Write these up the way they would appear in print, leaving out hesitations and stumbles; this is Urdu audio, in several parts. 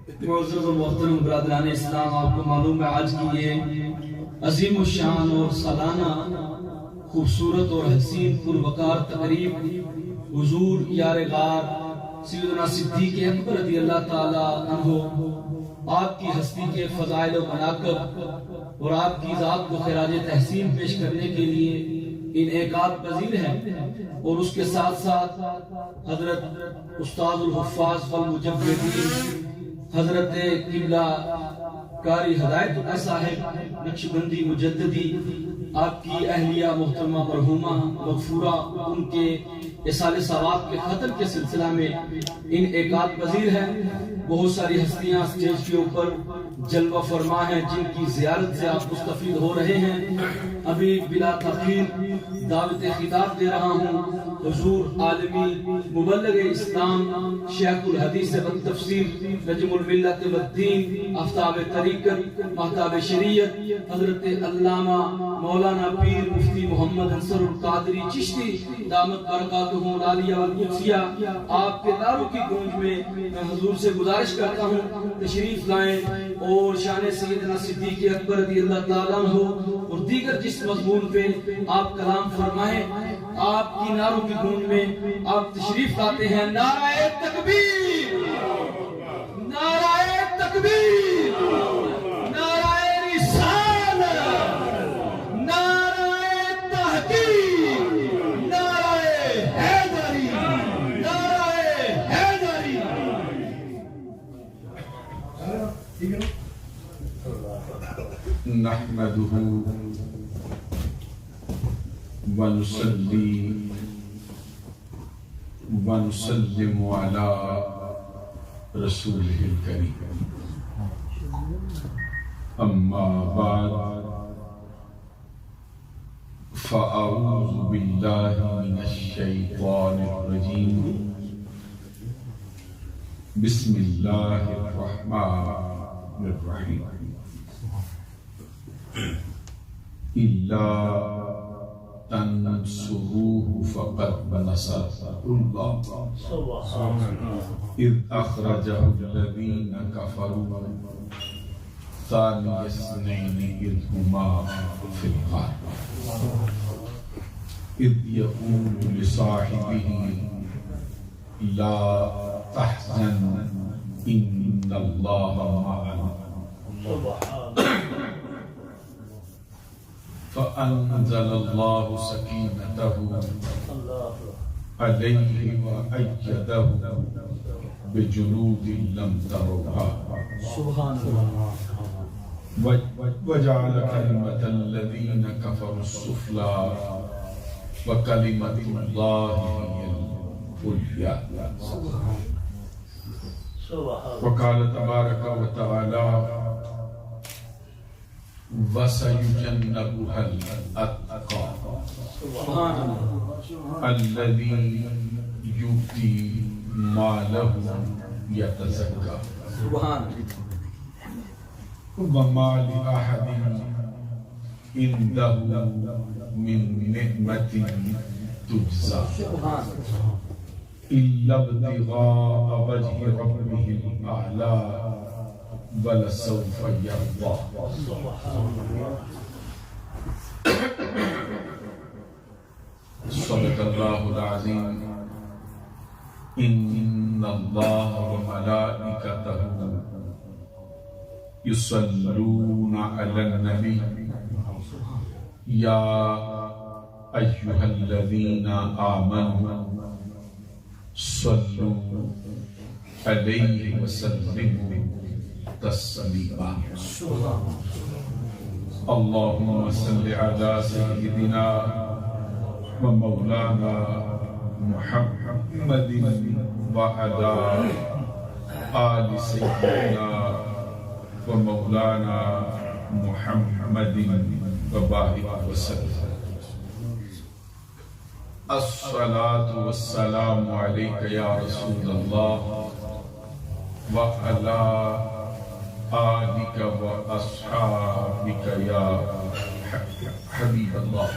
معزز و محترم برادران اسلام، آپ کو معلوم ہے آج کی یہ عظیم الشان اور سالانہ خوبصورت اور حسین پروقار تقریب حضور یار غار سیدنا صدیق اکبر رضی اللہ تعالی عنہ آپ کی ہستی کے فضائل و مناقب اور آپ کی ذات کو خراج تحسین پیش کرنے کے لیے انعقاد پذیر ہے، اور اس کے ساتھ ساتھ حضرت استاد الحفاظ والمجودین حضرت قبلہ قاری ہدایت اللہ صاحب نقشبندی مجددی، آپ کی اہلیہ محترمہ مرحومہ مغفورہ، ان کے اصال ثواب کے ختم کے سلسلہ میں انعقاد پذیر ہے۔ بہت ساری ہستیاں اسٹیج کے اوپر جلوہ فرما ہیں جن کی زیارت سے آپ مستفید ہو رہے ہیں۔ ابھی بلا تاخیر دعوت خطاب دے رہا ہوں حضور عالمی مبلغ اسلام شیخ الحدیث والتفسیر نجم الملت والدین آفتاب طریقت مہتاب شریعت حضرت علامہ مولانا پیر مفتی محمد انصر القادری چشتی دامت برکاتہ العالیہ والقدسیہ، آپ کے داروں کی گونج میں میں حضور سے گزارش کرتا ہوں تشریف لائیں اور شان سیدنا صدیق اکبر رضی اللہ تعالیٰ عنہ اور دیگر جس مضمون پہ آپ کلام فرمائیں، آپ کی نعروں کی گونج میں آپ تشریف لاتے ہیں۔ نعرہ تکبیر، نعرہ تکبیر، نعرہ رسالت، نعرہ تحقیق، نعرہ حیدری، نعرہ حیدری۔ نحمده ونصلي ونسلم على رسوله الكريم، أما بعد فأعوذ بالله من الشيطان الرجيم، بسم الله الرحمن الرحيم، إلا تنصروه فقد نصره الله إذ أخرجه الذين كفروا ثاني اثنين إذ هما في الغار إذ يقول لصاحبه لا تحزن إن الله معنا فأنزل الله سكينته عليه وأيده بجنود لم تروها وجعل كلمة الذين كفروا السفلى وكلمة الله هي العليا وقال تبارك وتعالى وَسَيُجَنَّبُهَا الْأَتْقَى الَّذِي يُؤْتِي مَالَهُ يَتَزَكَّى وَمَا لِأَحَدٍ عِندَهُ مِن نِعْمَةٍ تُجْزَى إِلَّا ابْتِغَاءَ وَجْهِ رَبِّهِ الْأَعْلَى وَلَسَوْفَ يَرْضَى صدق اللہ العظیم۔ ان اللہ وملائکتہ یصلون علی النبی یا ایہا الذین آمنوا صلوا علیہ وسلموا تسلیما۔ اللهم صل على سيدنا ومولانا محمد وعلى آل سيدنا ومولانا محمد وبارك وسلم۔ الصلاة والسلام عليك يا رسول الله وعلى آلك وأصحابك يا حبيب الله۔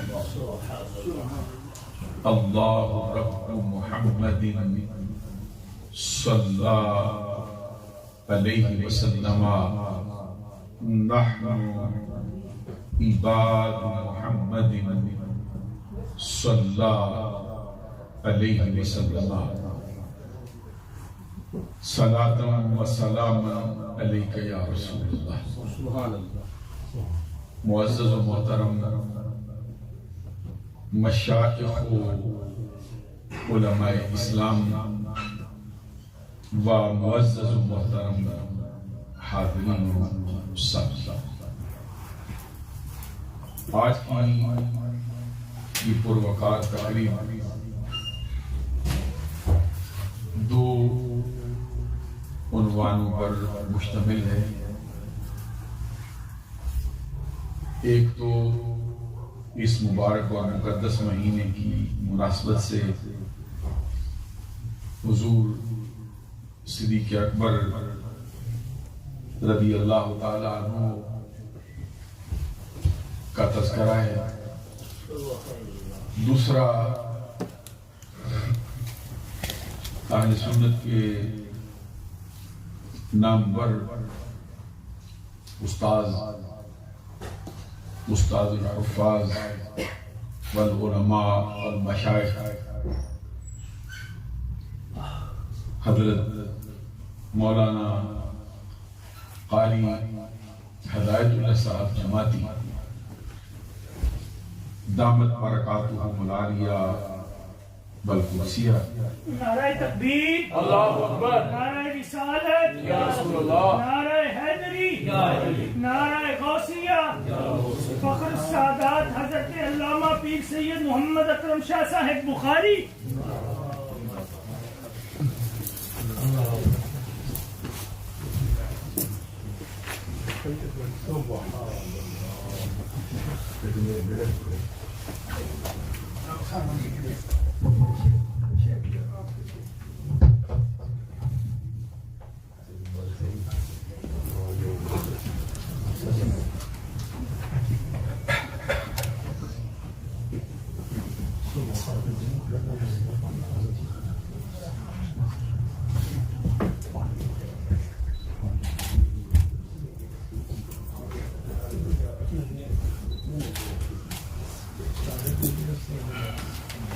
الله رب محمد صلى علیہ وسلم نحن عباد محمد صلی علیہ وسلم صلاۃ و سلام علیک یا رسول اللہ. سبحان اللہ. معزز و محترم مشائخ و علماء اسلام و معزز و محترم حاضرین و سب، آج کی پروقار تقریب دو عنوانوں پر مشتمل ہے. ایک تو اس مبارک اور مقدس مہینے کی مناسبت سے حضور صدیق اکبر رضی اللہ تعالی عنہ کا تذکرہ ہے. دوسرا اہل سنت کے نامور استاد الحفاظ والعلماء والمشائخ حضرت مولانا قاری ہدایت اللہ صاحب جماعتی دامت برکاتہم العالیہ والقدسیہ. نعرہ تکبیر، اللہ اکبر، نعرہ رسالت، یا رسول اللہ، نعرہ حیدری، یا علی، نعرہ غوثیہ، فخر السادات حضرت علامہ پیر سید محمد اکرم شاہ صاحب بخاری.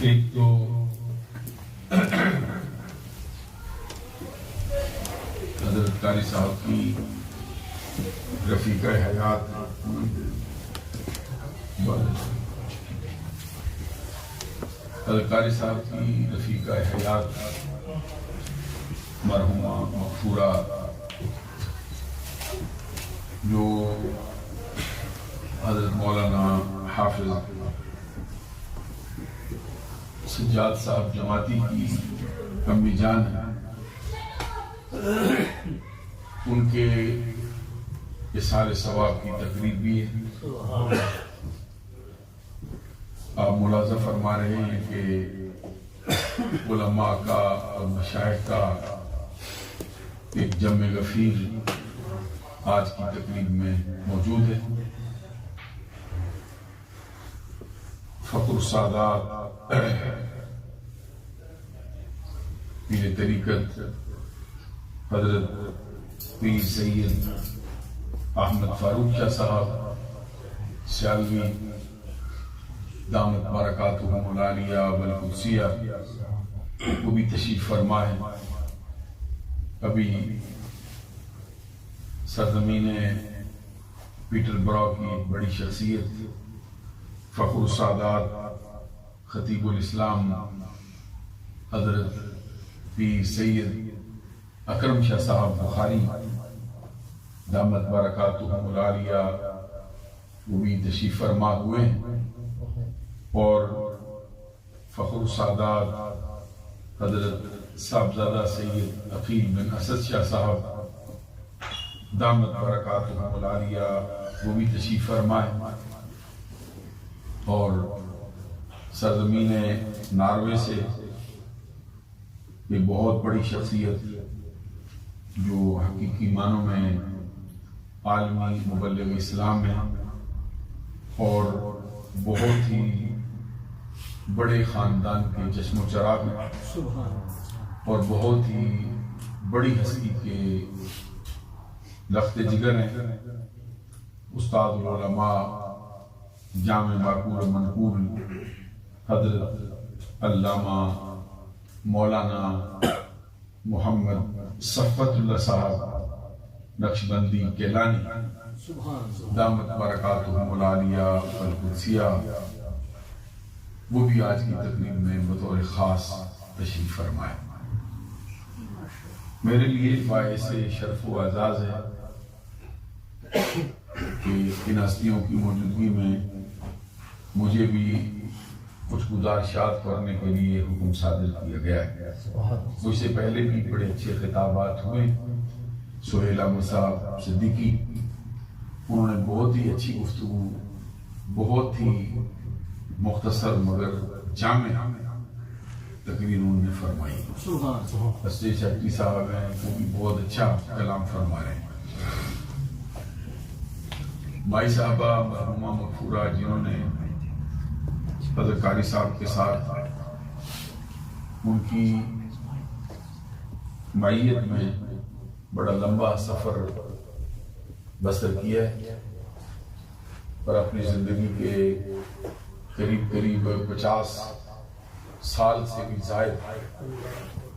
ایک تو حضرت قاری صاحب کی رفیقہ حیات حضرت قاری صاحب کی رفیقہ حیات مرحومہ مغفورہ جو حضرت مولانا حافظ سجاد صاحب جماعتی کی امی جان ہے، ان کے اظہار ثواب کی تقریب بھی ہے. آپ ملاحظہ فرما رہے ہیں کہ علماء کا اور مشائخ کا ایک جمع غفیر آج کی تقریب میں موجود ہے. فخر السادات پیر طریقت حضرت پیر سید احمد فاروق شاہ صاحب سیالوی دامت برکاتہم العالیہ والقدسیہ وہ بھی تشریف فرما ہے. ابھی سرزمین پیٹر برا کی بڑی شخصیت فخر السادات خطیب الاسلام حضرت پیر سید اکرم شاہ صاحب بخاری دامت برکاتہم العالیہ وہ بھی تشریف فرما ہوئے ہیں. اور فخر السادات حضرت صاحبزادہ سید عقیل بن اسد شاہ صاحب دامت برکاتہم العالیہ وہ بھی تشریف فرما ہے. اور سرزمین ناروے سے ایک بہت بڑی شخصیت جو حقیقی معنوں میں عالمی مبلغ اسلام ہے اور بہت ہی بڑے خاندان کے چشم و چراغ ہیں اور بہت ہی بڑی ہستی کے لفت جگر ہیں استاد العلماء جامع باقور منقول حضرت علامہ مولانا محمد صفت اللہ صاحب نقشبندی کیلانی دامت برکاتہم العالیہ والقدسیہ، وہ بھی آج کی تقریب میں بطور خاص تشریف فرمائے۔ میرے لیے باعث شرف و اعزاز ہے کہ ان ہستیوں کی موجودگی میں مجھے بھی کچھ گزارشات کرنے کے لیے حکم صادر کیا گیا ہے۔ مجھ سے پہلے بھی بڑے اچھے خطابات ہوئے، سہیل احمد صاحب صدیقی، انہوں نے بہت ہی اچھی گفتگو، بہت ہی مختصر مگر جامع تقریر انہوں نے فرمائی۔ اسٹیج سیکرٹری صاحب ہیں، وہ بھی بہت اچھا کلام فرما رہے ہیں۔ بھائی صاحبہ مرحومہ مغفورہ جنہوں نے حضرت قاری صاحب کے ساتھ ان کی معیت میں بڑا لمبا سفر بسر کیا ہے اور اپنی زندگی کے قریب 50 سال سے بھی زائد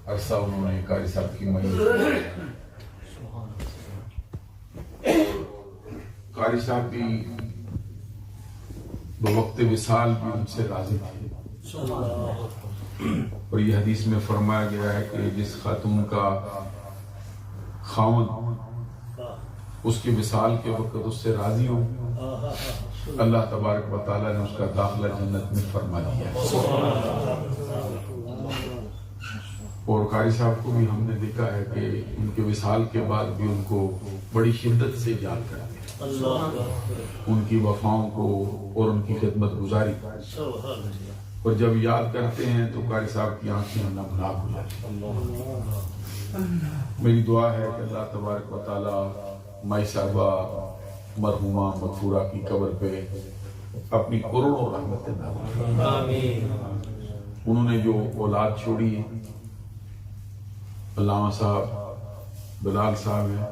عرصہ انہوں نے قاری صاحب کی معیت قاری صاحب بھی بوقت وصال بھی ان سے راضی تھے، اور یہ حدیث میں فرمایا گیا ہے کہ جس خاتون کا خاوند اس کے وصال کے وقت اس سے راضی ہو، اللہ تبارک و تعالیٰ نے اس کا داخلہ جنت میں فرما دیا ہے۔ اور قاری صاحب کو بھی ہم نے دیکھا ہے کہ ان کے وصال کے بعد بھی ان کو بڑی شدت سے یاد کرتے ہیں، ان کی وفاؤں کو اور ان کی خدمت گزاری، اور جب یاد کرتے ہیں تو قاری صاحب کی آنکھیں نمناک ہو جاتی ہیں۔ میری دعا ہے کہ اللہ تبارک و تعالیٰ مائی صاحبہ مرحومہ مغفورہ کی قبر پہ اپنی کروڑوں رحمتیں نازل فرمائے۔ انہوں نے جو اولاد چھوڑی، علامہ صاحب بلال صاحب ہیں،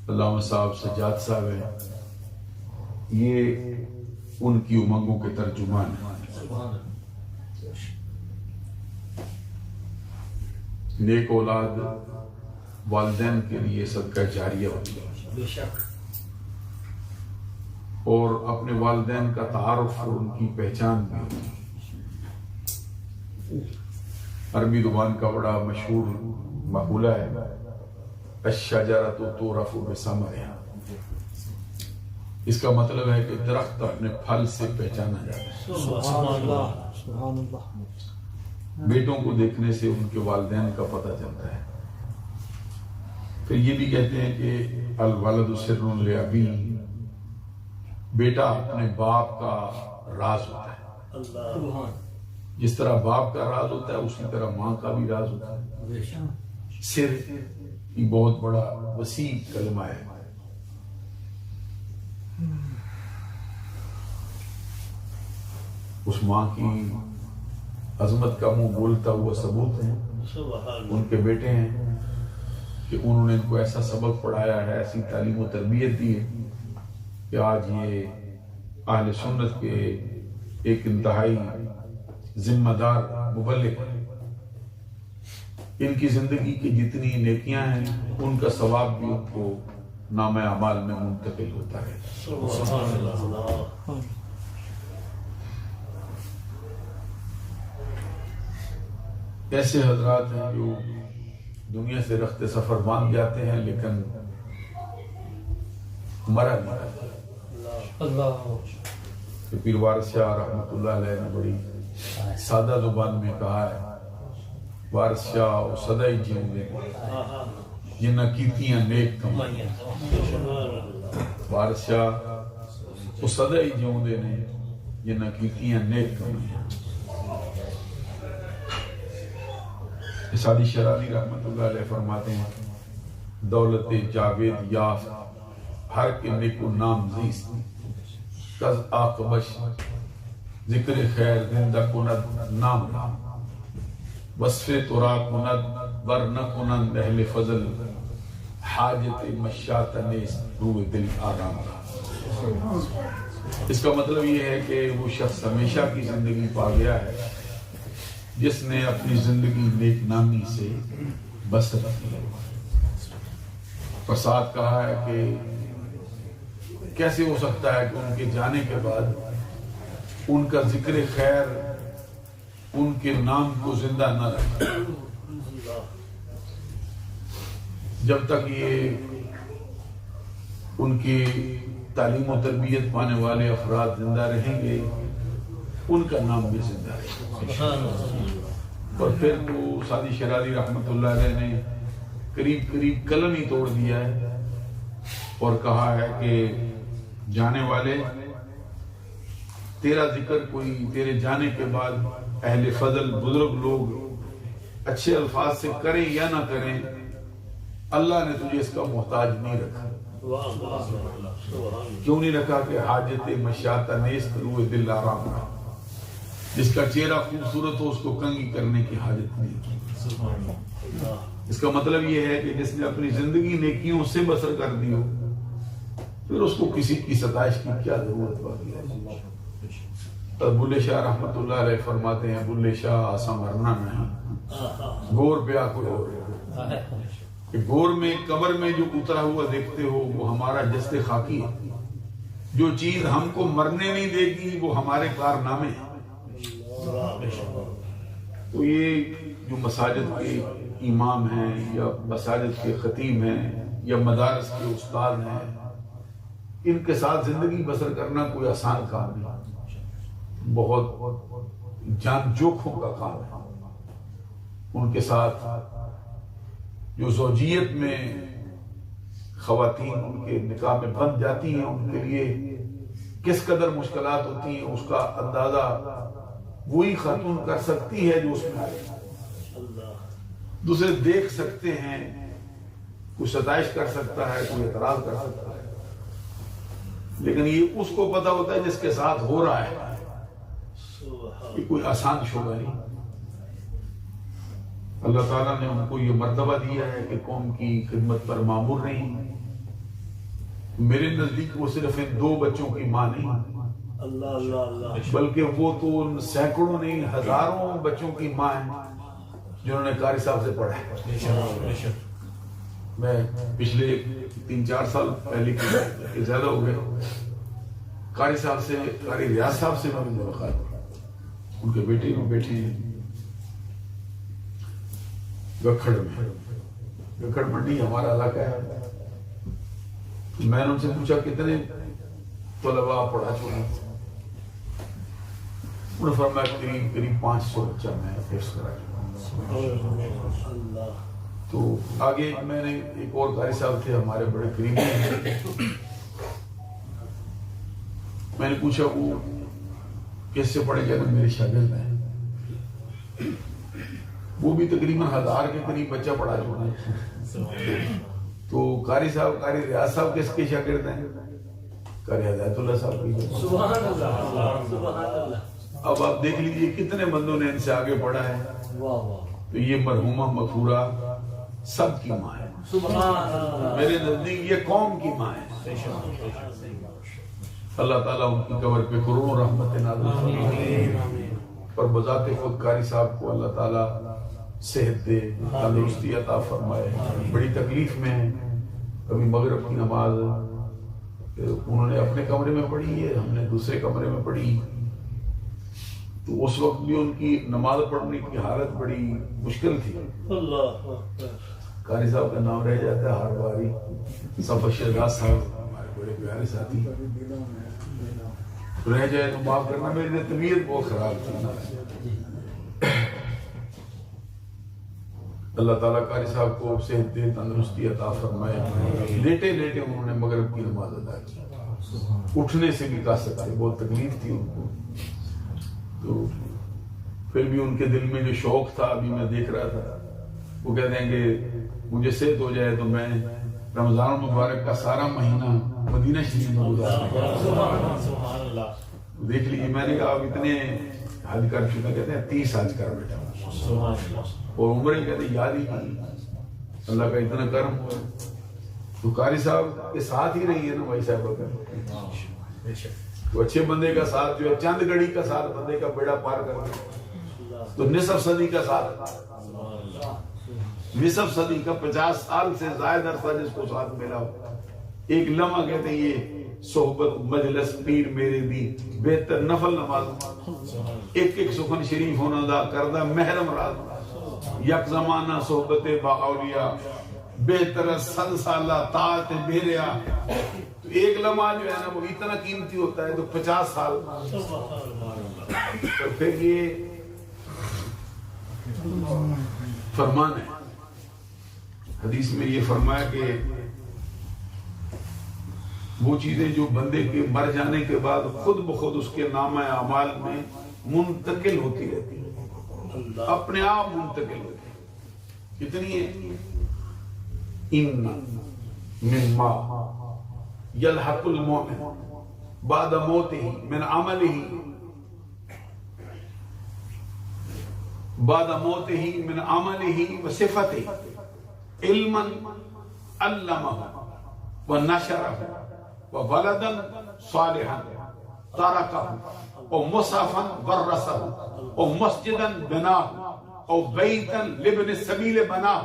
علامہ صاحب سجاد صاحب ہیں، یہ ان کی امنگوں کے ترجمان ہیں۔ نیک اولاد والدین کے لیے صدقہ جاریہ ہوتی ہے، اور اپنے والدین کا تعارف اور ان کی پہچان بھی ہوتی ہے۔ عربی زبان کا بڑا مشہور مقولہ ہے، الشجرۃ تعرف بثمرها، اس کا مطلب ہے کہ درخت اپنے پھل سے پہچانا جاتا ہے۔ بیٹوں کو دیکھنے سے ان کے والدین کا پتہ چلتا ہے۔ پھر یہ بھی کہتے ہیں کہ الولد سر لابیہ، بیٹا اپنے باپ کا راز ہوتا ہے۔ جس طرح باپ کا راز ہوتا ہے اسی طرح ماں کا بھی راز ہوتا ہے۔ سر یہ بہت بڑا وسیع کلمہ ہے۔ اس ماں کی عظمت کا منہ بولتا ہوا ثبوت ہے ان کے بیٹے ہیں کہ انہوں نے ان کو ایسا سبق پڑھایا ہے، ایسی تعلیم و تربیت دی ہے کہ آج یہ اہل سنت کے ایک انتہائی ذمہ دار مبلغ ہیں۔ ان کی زندگی کی جتنی نیکیاں ہیں ان کا ثواب بھی ان کو نامہ اعمال میں منتقل ہوتا ہے۔ ایسے حضرات ہیں جو دنیا سے رخت سفر باندھ جاتے ہیں لیکن مرا نہیں جاتا۔ پیر وارث شاہ رحمۃ اللہ علیہ نے بڑی سادہ زبان میں کہا ہے، وارث شاہ وہ سدا ہی جیوں دے جنہ کیتیاں نیک کمائیاں۔ وارث شاہ وہ سدا ہی جیوں دے نے جنہ کیتیاں نیک کمائیاں۔ سادی شراری رحمت اللہ علیہ فرماتے ہیں، دولت جاوید یافت ہر کے نیکو نام زیست، کز آقبش ذکر خیر زندہ کند نام نام، وصف ترا کند ور نہ کنند اہل فضل، حاجت مشاط نیس روح دل آرام کا۔ اس کا مطلب یہ ہے کہ وہ شخص ہمیشہ کی زندگی پا گیا ہے جس نے اپنی زندگی نیک نامی سے بسر کی۔ فساد کہا ہے کہ کیسے ہو سکتا ہے کہ ان کے جانے کے بعد ان کا ذکر خیر ان کے نام کو زندہ نہ رکھے، جب تک یہ ان کی تعلیم و تربیت پانے والے افراد زندہ رہیں گے ان کا نام بھی زندہ رہے گا۔ اور پھر تو سعدی شرازی رحمۃ اللہ علیہ نے قریب قلم ہی توڑ دیا ہے اور کہا ہے کہ جانے والے تیرا ذکر کوئی تیرے جانے کے بعد اہل فضل بزرگ لوگ اچھے الفاظ سے کریں یا نہ کریں، اللہ نے تجھے اس کا محتاج نہیں رکھا۔ کیوں نہیں رکھا؟ کہ حاجت مشاط نیست روح دل آرام کا، جس کا چہرہ خوبصورت ہو اس کو کنگھی کرنے کی حاجت نہیں۔ اس کا مطلب یہ ہے کہ جس نے اپنی زندگی نیکیوں سے بسر کر دی ہو پھر اس کو کسی کی ستائش کی کیا ضرورت باقی ہے۔ بلے شاہ رحمت اللہ علیہ فرماتے ہیں بلے شاہ آسا مرنا نہیں گور پہ آکو، کہ گور میں قبر میں جو اترا ہوا دیکھتے ہو وہ ہمارا جسد خاکی ہے، جو چیز ہم کو مرنے نہیں دے گی وہ ہمارے کارنامے ہیں۔ تو یہ جو مساجد کے امام ہیں یا مساجد کے خطیب ہیں یا مدارس کے استاد ہیں، ان کے ساتھ زندگی بسر کرنا کوئی آسان کام نہیں، بہت جان جوکھوں کا کام ہے۔ ان کے ساتھ جو زوجیت میں خواتین ان کے نکاح میں بند جاتی ہیں ان کے لیے کس قدر مشکلات ہوتی ہیں اس کا اندازہ وہی خاتون کر سکتی ہے جو اس میں آئے۔ دوسرے دیکھ سکتے ہیں، کوئی ستائش کر سکتا ہے، کوئی اعتراض کر سکتا ہے، لیکن یہ اس کو پتا ہوتا ہے جس کے ساتھ ہو رہا ہے۔ یہ کوئی آسان شعبہ نہیں۔ اللہ تعالیٰ نے ان کو یہ مرتبہ دیا ہے کہ قوم کی خدمت پر مامور نہیں۔ میرے نزدیک وہ صرف ان 2 بچوں کی ماں نہیں، بلکہ وہ تو ان سینکڑوں نہیں ہزاروں بچوں کی ماں ہیں جنہوں نے قاری صاحب سے پڑھا ہے۔ میں پچھلے 3-4 سال پہلے کے زیادہ ہو گئے قاری صاحب سے، قاری ریاض صاحب سے میں ملاقات، ان کے بیٹے ہیں گکھڑ منڈی ہمارا علاقہ ہے۔ میں نے ان سے پوچھا کتنے طلباء پڑھا چکے ہیں؟ انہوں نے فرمایا قریب 500 بچہ میں حفظ کرا چکا ہوں۔ تو آگے میں نے ایک اور قاری صاحب تھے ہمارے بڑے قریبی ہیں، میں نے پوچھا وہ کس سے پڑھے گئے؟ میرے شاگرد ہیں، وہ بھی تقریباً 1000 کے قریب بچہ پڑھا چکا ہے۔ تو قاری صاحب، قاری ریاض صاحب کس کے شاگرد ہیں؟ قاری ہدایت اللہ صاحب کی۔ سبحان اللہ، سبحان اللہ۔ اب آپ دیکھ لیجئے کتنے بندوں نے ان سے آگے پڑھا ہے۔ تو یہ مرحومہ مغفورہ سب کی ماں ہے، میرے نزدیک یہ قوم کی ماں ہے۔ اللہ تعالیٰ ان کی قبر پہ کروڑوں رحمت نازل فرمائے، اور بذات خود قاری صاحب کو اللہ تعالیٰ صحت دے، تندرستی عطا فرمائے۔ بڑی تکلیف میں ہیں، کبھی مغرب کی نماز انہوں نے اپنے کمرے میں پڑھی ہے، ہم نے دوسرے کمرے میں پڑھی، تو اس وقت بھی ان کی نماز پڑھنے کی حالت بڑی مشکل تھی۔ قاری صاحب کا نام رہ جاتا ہے ہر باری، صفا شہزاد صاحب ہمارے بڑے پیارے ساتھی، رہ جائے تو معاف کرنا، میری طبیعت بہت خراب تھی۔ اللہ تعالیٰ قاری صاحب کو صحت دے، تندرستی عطا فرمائے۔ لیٹے لیٹے انہوں نے مغرب کی نماز ادا کی، اٹھنے سے بھی کاسک آئی، بہت تکلیف تھی ان کو، تو پھر بھی ان کے دل میں جو شوق تھا، ابھی میں دیکھ رہا تھا، وہ کہتے ہیں کہ مجھے صحت ہو جائے تو میں رمضان المبارک کا سارا مہینہ مدینہ شریف میں گزارنا۔ دیکھ لیجیے، میں نے کہا آپ اتنے حج کر چکے، کہتے ہیں 30 حج کر بیٹھا، اور عمریں کہتے ہیں یاد ہی نہیں۔ اللہ کا اتنا کرم ہوا تو قاری صاحب کے ساتھ ہی رہی ہے نا بھائی صاحب کا، تو اچھے بندے کا ساتھ جو ہے چند گھڑی کا ساتھ بندے کا بیڑا پار کر دے، تو نصف صدی کا ساتھ، نصف صدی کا 50 سال سے زائد عرصہ جس کو ساتھ ملا ہو، ایک لمحہ کہتے ہیں یہ صحبت مجلس پیر میرے دی بہتر نفل نماز، ایک ایک سخن شریف ہونا دا کردہ محرم راز، یک زمانہ صحبت با اولیاء بہتر 100 سالہ طاعت بیریا، تو ایک لمحہ جو ہے نا وہ اتنا قیمتی ہوتا ہے، تو 50 سال تو پھر یہ فرمان ہے حدیث میں یہ فرمایا کہ وہ چیزیں جو بندے کے مر جانے کے بعد خود بخود اس کے نامہ اعمال میں منتقل ہوتی رہتی ہے، اپنے آپ منتقل ہوتی ہے، کتنی ہے؟ ان مما یلحق المؤمن بعد موته من عمله بعد موته من عمله وصفته علما علمه ونشره وولدا صالحا تركه او مصحفا ورثه او مسجدا بناه او بيتا لابن السبيل بناه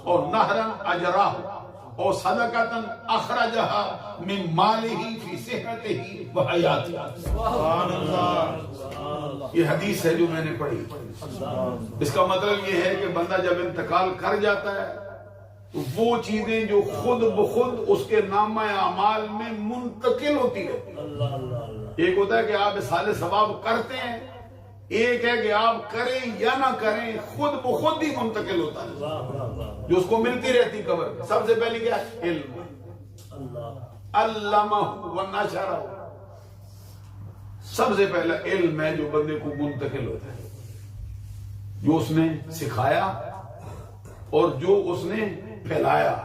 او نهرا اجراه او صدقه اخرجها من ماله في صحته وحياته. سبحان اللہ. یہ حدیث ہے جو میں نے پڑھی. اس کا مطلب یہ ہے کہ بندہ جب انتقال کر جاتا ہے تو وہ چیزیں جو خود بخود اس کے نامہ اعمال میں منتقل ہوتی ہے. ایک ہوتا ہے کہ آپ اصحال ثواب کرتے ہیں، ایک ہے کہ آپ کریں یا نہ کریں خود بخود ہی منتقل ہوتا ہے، جو اس کو ملتی رہتی قبر میں. سب سے پہلے کیا ہے؟ علم. علمہ ونشرہ. سب سے پہلا علم ہے جو بندے کو منتقل ہوتا ہے، جو اس نے سکھایا اور جو اس نے پھیلایا.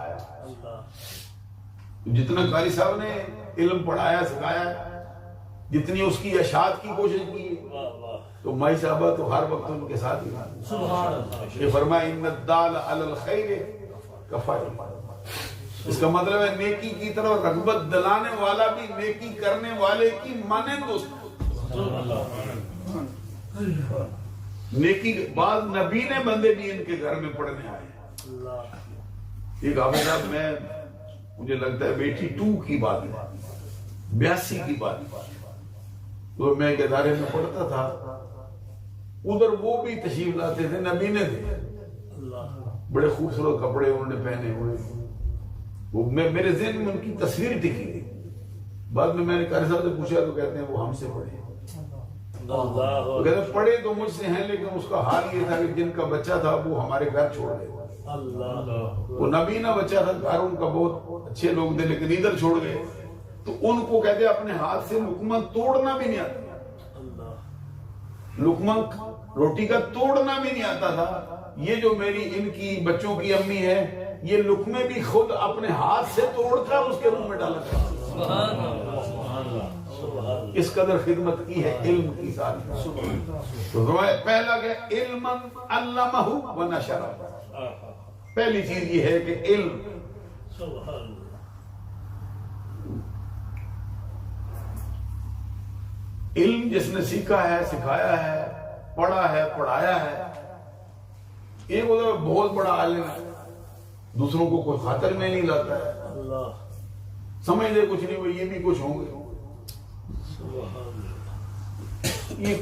جتنا قاری صاحب نے علم پڑھایا سکھایا، جتنی اس کی اشاعت کی کوشش کی، تو مائی صاحبہ تو ہر وقت ان کے ساتھ ہی. یہ فرمایا ان الدال علی الخیر کفاعل. اس کا مطلب ہے نیکی کی طرف رغبت دلانے والا بھی نیکی کرنے والے کی مانند دوست. نیکی بعض نبی نے بندے بھی ان کے گھر میں پڑھنے آئے. ایک حافظ صاحب میں مجھے لگتا ہے 82 کی بات ہے، 82 کی بات، تو میں ایک ادارے میں پڑھتا تھا، ادھر وہ بھی تشریف لاتے تھے، نبی نے تھے، بڑے خوبصورت کپڑے انہوں نے پہنے ہوئے. وہ میرے ذہن میں ان کی تصویر ٹکی تھی. بعد میں نے قاری صاحب سے پوچھا تو کہتے ہیں وہ ہم سے پڑھے. کہتے پڑھے تو مجھ سے ہیں، لیکن اس کا حال یہ تھا کہ جن کا بچہ تھا وہ ہمارے گھر چھوڑ گئے. وہ نبی نہ بچہ تھا، گھر ان کا بہت اچھے لوگ تھے لیکن ادھر چھوڑ گئے. تو ان کو کہتے اپنے ہاتھ سے لقمہ توڑنا بھی نہیں آتا، لقمہ روٹی کا توڑنا بھی نہیں آتا تھا. یہ جو میری ان کی بچوں کی امی ہے، یہ لقمے بھی خود اپنے ہاتھ سے توڑ کر اس کے منہ میں ڈالا تھا. اس قدر خدمت کی ہے علم کی ساتھ. تو پہلا کہ علم علمہ ونشرہ. پہلی چیز یہ ہے کہ علم. علم جس نے سیکھا ہے، سکھایا ہے، پڑھا ہے، پڑھایا ہے. ایک بہت بڑا عالم ہے، دوسروں کو کوئی خاطر میں نہیں لاتا ہے، سمجھ لے کچھ نہیں، وہ یہ بھی کچھ ہوں گے. یہ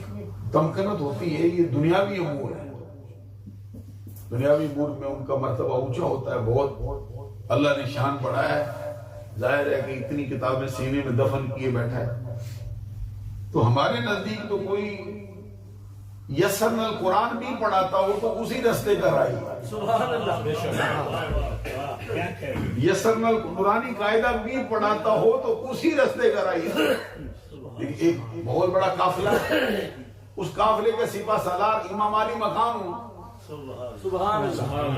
تمکنت ہوتی ہے، یہ دنیاوی امور ہے. دنیاوی امور میں ان کا مرتبہ اونچا ہوتا ہے بہت. اللہ نے شان بڑھایا ہے. ظاہر ہے کہ اتنی کتابیں سینے میں دفن کیے بیٹھا ہے. تو ہمارے نزدیک تو کوئی یسرن القرآن بھی پڑھاتا ہو تو اسی رستے کا راہی. یسرن القرآنی قاعدہ بھی پڑھاتا ہو تو اسی رستے کا راہی. ایک بہت بڑا قافلہ ہے، اس قافلے کے سپہ سالار امام علی مقام ہوں،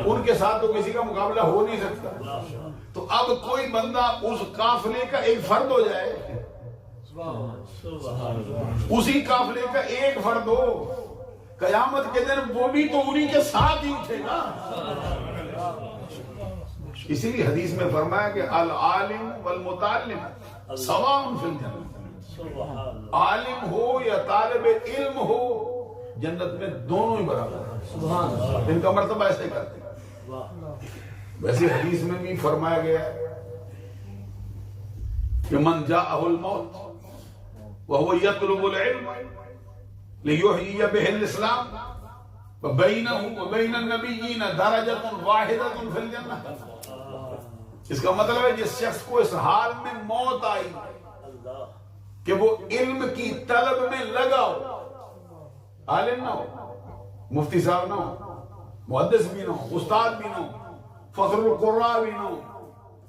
ان کے ساتھ تو کسی کا مقابلہ ہو نہیں سکتا. تو اب کوئی بندہ اس قافلے کا ایک فرد ہو جائے، اسی قافلے کا ایک فرد ہو، قیامت کے دن وہ بھی تو انہی کے ساتھ ہی اٹھے گا. اسی لیے حدیث میں فرمایا کہ العالم والمتعلم سواء فی الجنہ، عالم ہو یا طالب علم ہو جنت میں دونوں ہی برابر ہیں، ان کا مرتبہ ایسے کرتے ہیں۔ ویسے حدیث میں بھی فرمایا گیا ہے کہ من جاءہ الموت وهو يطلب العلم ليحيي به الاسلام وبينه وبين النبيين درجة واحدة في الجنة، اس کا مطلب ہے جس شخص کو اس حال میں موت آئی کہ وہ علم کی طلب میں لگا ہو، عالم نہ ہو، مفتی صاحب نہ ہو، محدث بھی نہ ہو، استاد بھی نہ ہو، فخر القراء بھی نہ ہو،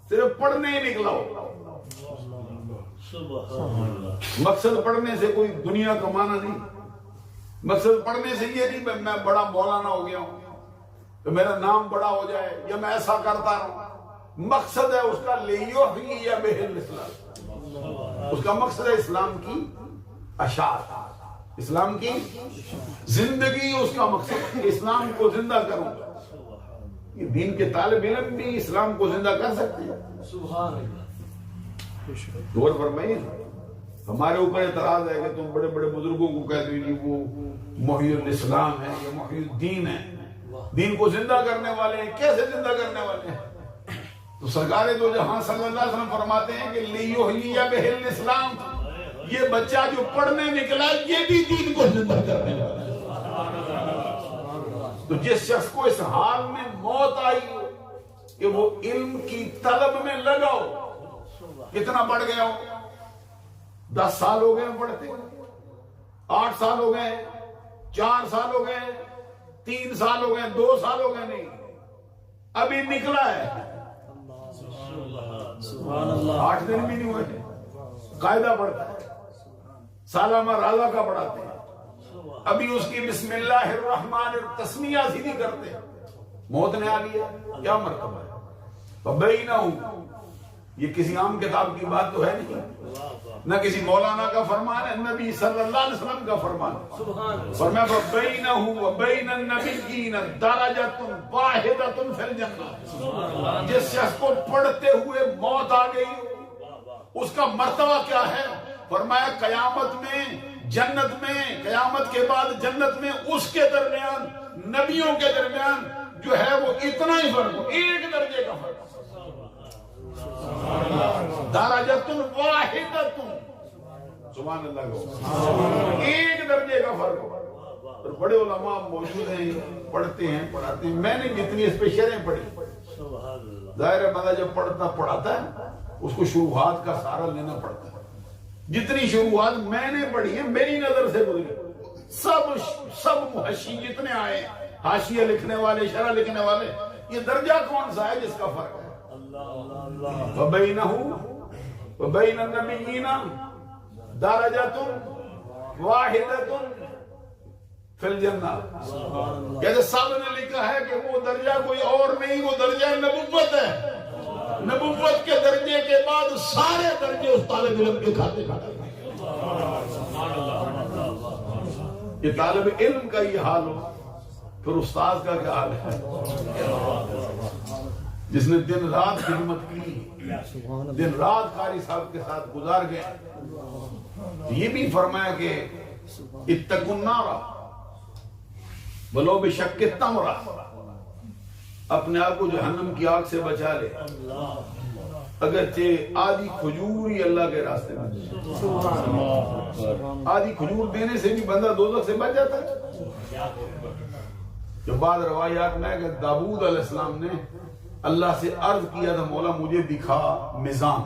صرف پڑھنے ہی نکلا ہو۔ مقصد پڑھنے سے کوئی دنیا کمانا نہیں، مقصد پڑھنے سے یہ نہیں میں بڑا مولانا ہو گیا ہوں تو میرا نام بڑا ہو جائے یا میں ایسا کرتا رہوں۔ مقصد ہے اس کا لیحیی بہ الاسلام، اس کا مقصد ہے اسلام کی اشاعت، اسلام کی زندگی، اس کا مقصد اسلام کو زندہ کروں۔ یہ دین کے طالب علم بھی اسلام کو زندہ کر سکتے ہیں۔ سبحان اللہ۔ غور فرمائیے، ہمارے اوپر اعتراض ہے کہ تم بڑے بڑے بزرگوں کو کہتے ہو کہ وہ محی الاسلام ہے یا محی الدین ہے، دین کو زندہ کرنے والے ہیں۔ کیسے زندہ کرنے والے ہیں؟ تو سرکار دو جہاں صلی اللہ علیہ وسلم فرماتے ہیں کہ لیحیی بہ الاسلام، یہ بچہ جو پڑھنے نکلا یہ بھی دین کو زندہ کرنے والا ہے۔ تو جس شخص کو اس حال میں موت آئی کہ وہ علم کی طلب میں لگا ہو، کتنا پڑھ گیا ہو، 10 سال ہو گئے پڑھتے، 8 سال ہو گئے، 4 سال ہو گئے، 3 سال ہو گئے، 2 سال ہو گئے، نہیں ابھی نکلا ہے، 8 دن بھی نہیں ہوئے، قاعدہ پڑھتا ہے، سالانہ رازہ کا پڑھاتے ہیں، ابھی اس کی بسم اللہ الرحمن التسمیہ سیدھی کرتے ہیں، موت نے آ لیا، کیا مرتبہ ہے؟ فبینہم، یہ کسی عام کتاب کی بات تو ہے نہیں، نہ کسی مولانا کا فرمان ہے، نبی صلی اللہ علیہ وسلم کا فرمان ہے۔ فرمایا فَبَيْنَهُ وَبَيْنَ النَّبِيِّينَ دَرَجَةٌ وَاحِدَةٌ فِي الْجَنَّةِ، جس شخص کو پڑھتے ہوئے موت آ گئی اس کا مرتبہ کیا ہے؟ فرمایا قیامت میں جنت میں، قیامت کے بعد جنت میں اس کے درمیان، نبیوں کے درمیان جو ہے وہ اتنا ہی فرق ہو، 1 درجے کا فرق، درجۃ واحدۃ، سبحان اللہ کو 1 درجے کا فرق ہو۔ اور بڑے علماء موجود ہیں، پڑھتے ہیں، پڑھاتے ہیں۔ میں نے جتنی اس پہ شرحیں پڑھی، ظاہر ہے بندہ جب پڑھتا ہے اس کو شروحات کا سہارا لینا پڑتا ہے۔ جتنی شروحات میں نے پڑھی ہیں میری نظر سے گزری، سب محشی جتنے آئے، حاشیہ لکھنے والے، شرح لکھنے والے، یہ درجہ کون سا ہے جس کا فرق ہے؟ وَبَيْنَهُ وَبَيْنَ النَّبِيِّينَ دَرَجَةٌ وَاحِدَةٌ فِي الْجَنَّةِ، کہتے سب نے لکھا ہے کہ وہ درجہ کوئی اور نہیں، وہ درجہ نبوت ہے۔ نبوت کے درجے کے بعد سارے درجے اس طالب علم کے کھاتے یہ طالب علم کا یہ حال ہو، پھر استاد کا کیا حال ہے؟ جس نے دن رات خدمت کی، دن رات قاری صاحب کے ساتھ گزار گئے۔ یہ بھی فرمایا کہ اتقوا النار ولو بشق التمرہ، اپنے آپ کو جہنم کی آگ سے بچا لے اگرچہ آدھی کھجور ہی اللہ کے راستے میں، آدھی کھجور دینے سے بھی بندہ دوزخ سے بچ جاتا ہے۔ جو بعض روایات میں ہے کہ داؤد علیہ السلام نے اللہ سے عرض کیا تھا، مولا مجھے دکھا میزان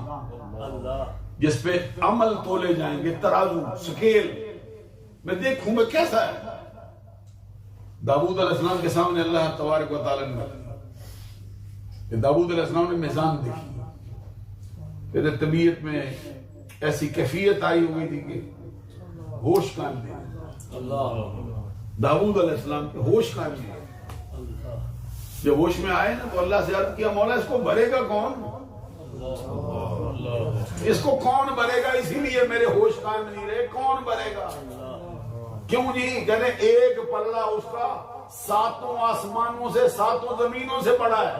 جس پہ عمل تولے جائیں گے، ترازو، سکیل، میں دیکھوں میں کیسا ہے۔ داؤد علیہ السلام کے سامنے اللہ تبارک و تعالی نے کہ داؤد علیہ السلام نے میزان دیکھی، پھر طبیعت میں ایسی کیفیت آئی ہوئی تھی کہ ہوش قائم نہیں، داؤد علیہ السلام کے ہوش قائم نہیں۔ جب ہوش میں آئے نا تو اللہ سے عرض کیا، مولا اس کو بھرے گا کون؟ اس کو کون بھرے گا؟ اسی لیے میرے ہوش قائم نہیں رہے، کون بھرے گا؟ کیوں جی؟ کہنے ایک پلڑا اس کا 7 آسمانوں سے 7 زمینوں سے بڑا ہے،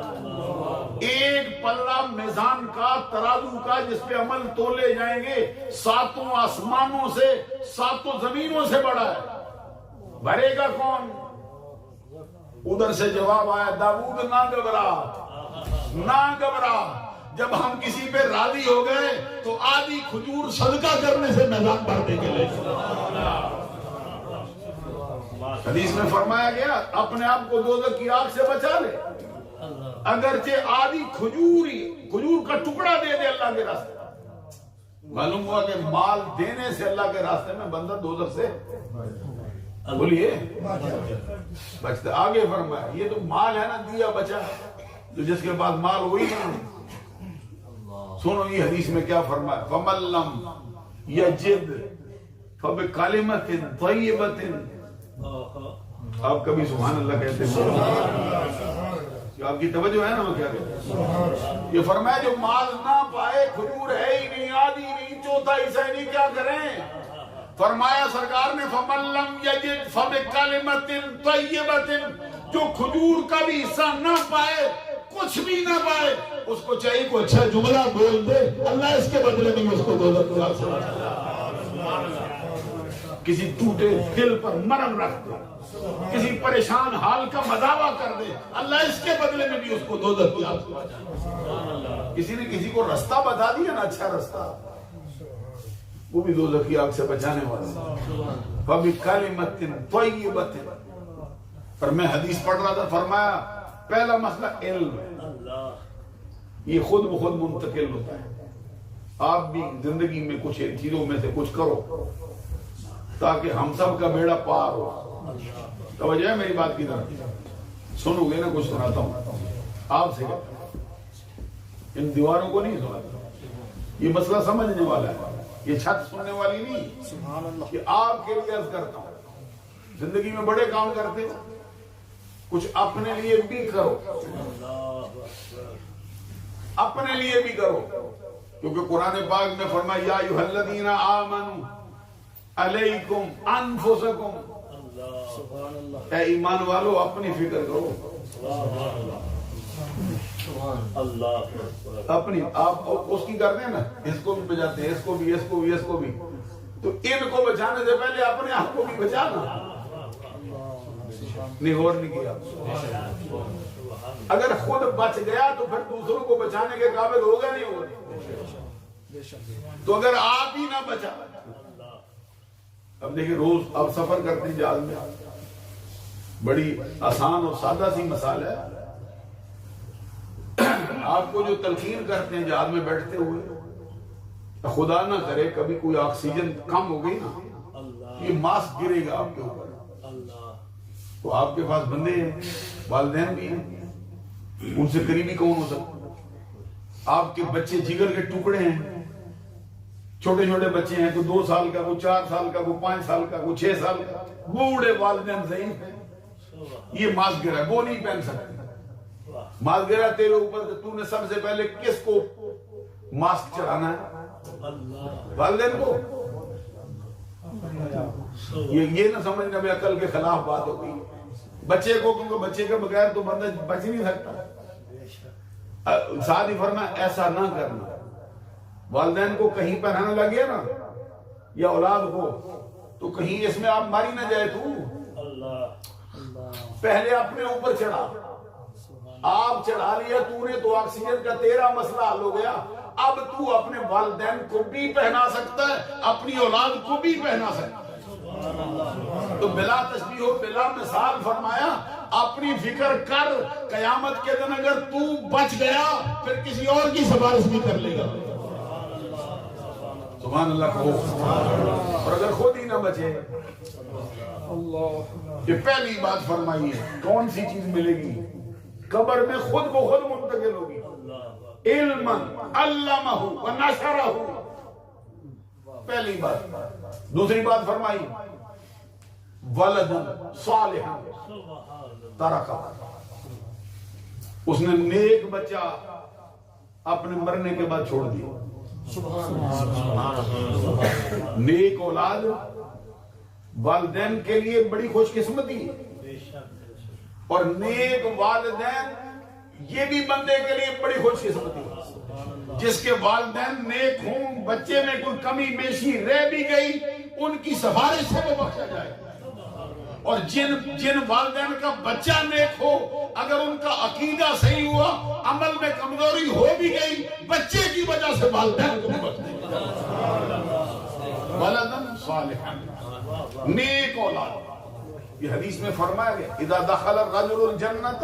ایک پلہ میزان کا ترازو کا جس پہ عمل تولے جائیں گے 7 آسمانوں سے 7 زمینوں سے بڑا ہے، بھرے گا کون؟ ادھر سے جواب آیا داؤد نہ گھبرا، جب ہم کسی پہ راضی ہو گئے تو آدھی کھجور صدقہ کرنے سے میدان بھر دیں گے۔ حدیث میں فرمایا گیا اپنے آپ کو دوزخ کی آگ سے بچا لے، اگرچہ آدھی کھجور کا ٹکڑا دے دے اللہ کے راستے۔ معلوم ہوا کہ مال دینے سے اللہ کے راستے میں بندہ دوزخ سے بولیے بچتا۔ آگے فرمایا یہ تو مال ہے نا، دیا بچا، تو جس کے بعد مال وہی نا۔ سنو یہ حدیث میں کیا فرمایا، فَمَن لَّمْ يَجِدْ فَبِكَلِمَةٍ طَيِّبَةٍ۔ آپ کبھی سبحان اللہ کہتے ہیں؟ آپ کی توجہ ہے نا میں کیا کہتا ہوں؟ یہ فرمایا جو مال نہ پائے، کھجور ہے ہی نہیں، آدھی نہیں، چوتھا حصہ نہیں، کیا کریں؟ فرمایا سرکار نے فَمَن لَّمْ يَجِدْ فَبِكَلِمَةٍ طَيِّبَةٍ، جو کھجور کا بھی حصہ نہ پائے، کچھ بھی نہ پائے، اس کو چاہیے کوئی اچھا جملہ بول دے، اللہ اس کے بدلے میں اس کو دوزخ سے بچائے۔ کسی ٹوٹے دل پر مرم رکھ دے، کسی پریشان حال کا مداوع کر دے، اللہ اس کے بدلے میں بھی اس کو دوزخ کی آگ سے بچائے۔ کسی نے کسی کو رستہ بتا دیا نا، اچھا رستہ، وہ بھی دوزخ کی آگ سے بچانے والا۔ فَبِكَلِمَةٍ طَيِّبَةٍ۔ پر میں حدیث پڑھ رہا تھا، فرمایا پہلا مسئلہ علم ہے، یہ خود بخود منتقل ہوتا ہے۔ آپ بھی زندگی میں کچھ چیزوں میں سے کچھ کرو تاکہ ہم سب کا بیڑا پار ہو۔ توجہ ہے میری بات کی طرف؟ سنو گے نا کچھ سناتا ہوں آپ سے، ان دیواروں کو نہیں سناتا، یہ مسئلہ سمجھنے والا ہے، یہ چھت سننے والی نہیں، کہ آپ کے لیے عرض کرتا ہوں زندگی میں بڑے کام کرتے ہو، کچھ اپنے لیے بھی کرو، اپنے لیے بھی کرو، کیونکہ قرآن پاک میں فرمایا یا ایھا الذین آمنوا علیکم انفسکم، اے ایمان والو اپنی فکر کرو، اپنی آپ اس کی کرتے ہیں نا، اس کو بھی بچاتے ہیں، اس کو بھی، اس کو بھی، اس کو بھی، تو ان کو بچانے سے پہلے اپنے آپ کو بھی بچانا۔ نہیں غور نہیں کیا، اگر خود بچ گیا تو پھر دوسروں کو بچانے کے قابل ہوگا نہیں ہوگا؟ تو اگر آپ ہی نہ بچا، اب دیکھیں روز آپ سفر کرتے ہیں جہاز میں، بڑی آسان اور سادہ سی مثال ہے، آپ کو جو تلقین کرتے ہیں جہاز میں بیٹھتے ہوئے، خدا نہ کرے کبھی کوئی آکسیجن کم ہو گئی نا، یہ ماسک گرے گا آپ کے اوپر، تو آپ کے پاس بندے ہیں، والدین بھی ہیں، ان سے قریبی کون ہو سکتا؟ آپ کے بچے جگر کے ٹکڑے ہیں، چھوٹے چھوٹے بچے ہیں، کوئی 2 سال کا، کوئی 4 سال کا، کوئی 5 سال کا، کوئی 6 سال کا، بوڑھے والدین ضعیف ہیں، یہ ماسک گرا ہے، وہ نہیں پہن سکتے، ماسک گرا تیرے اوپر، تو نے سب سے پہلے کس کو ماسک چڑھانا ہے؟ والدین کو۔ یہ نہ سمجھنا بھی عقل کے خلاف بات ہوگی، بچے کو، کیونکہ بچے کے بغیر تو بندہ بچ نہیں سکتا۔ ساتھ ہی فرمایا ایسا نہ کرنا، والدین کو کہیں پہنانے لگے نا یا اولاد کو، تو کہیں اس میں آپ ماری نہ جائے، تو پہلے اپنے اوپر چڑھا، آپ چڑھا لیا تو نے، تو آکسیجن کا تیرا مسئلہ حل ہو گیا، اب تو اپنے والدین کو بھی پہنا سکتا ہے، اپنی اولاد کو بھی پہنا سکتا ہے۔ تو بلا تشبیہ و بلا مثال فرمایا اپنی فکر کر، قیامت کے دن اگر تو بچ گیا پھر کسی اور کی سفارش بھی کر لے گا۔ سبحان اللہ کہو۔ اور اگر خود ہی نہ بچے، یہ پہلی بات فرمائی ہے، کون سی چیز ملے گی؟ قبر میں خود بخود منتقل ہوگی، علما علمہ ونشرہ، پہلی بات۔ دوسری بات فرمائی ولد صالحا ترکہ، اس نے نیک بچہ اپنے مرنے کے بعد چھوڑ دیا۔ نیک اولاد والدین کے لیے بڑی خوش قسمتی ہے، اور نیک والدین یہ بھی بندے کے لیے بڑی خوش قسمتی ہے جس کے والدین نیک ہوں، بچے میں کوئی کمی بیشی رہ بھی گئی ان کی سفارش سے وہ بخشا جائے. اور جن والدین کا بچہ نیک ہو، اگر ان کا عقیدہ صحیح ہوا، عمل میں کمزوری ہو بھی گئی، بچے کی وجہ سے والدین کو بھی بخش دے گا. ولدن صالحا، نیک اولاد. یہ حدیث میں فرمایا گیا اذا دخل الرجل الجنت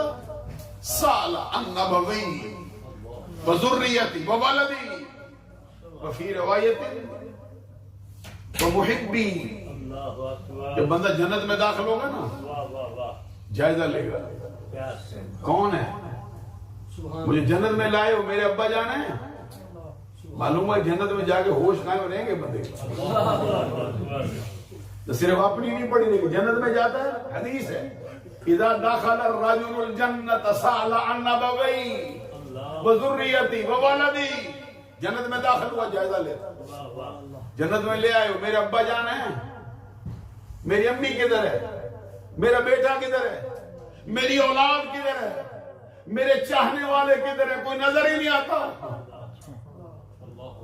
سأل عن ابویہ وذریتہ وولدہ وفی روایت ومحبی. جب بندہ جنت میں داخل ہوگا نا جائزہ لے گا کون ہے مجھے جنت میں لائے ہو، میرے ابا جان ہیں. معلوم ہے جنت میں جا کے ہوش قائم رہیں گے بندے تو صرف اپنی نہیں پڑھی لیکن جنت میں جاتا ہے. حدیث ہے اذا دخل الرجل الجنت سأل عن ابویہ وذریتہ وولدہ. جنت میں داخل ہوا جائزہ لیتا. جنت میں لے آئے ہو، میرے ابا جان ہیں، میری امی کدھر ہے، میرا بیٹا کدھر ہے، میری اولاد کدھر ہے، میرے چاہنے والے کدھر ہے، کوئی نظر ہی نہیں آتا.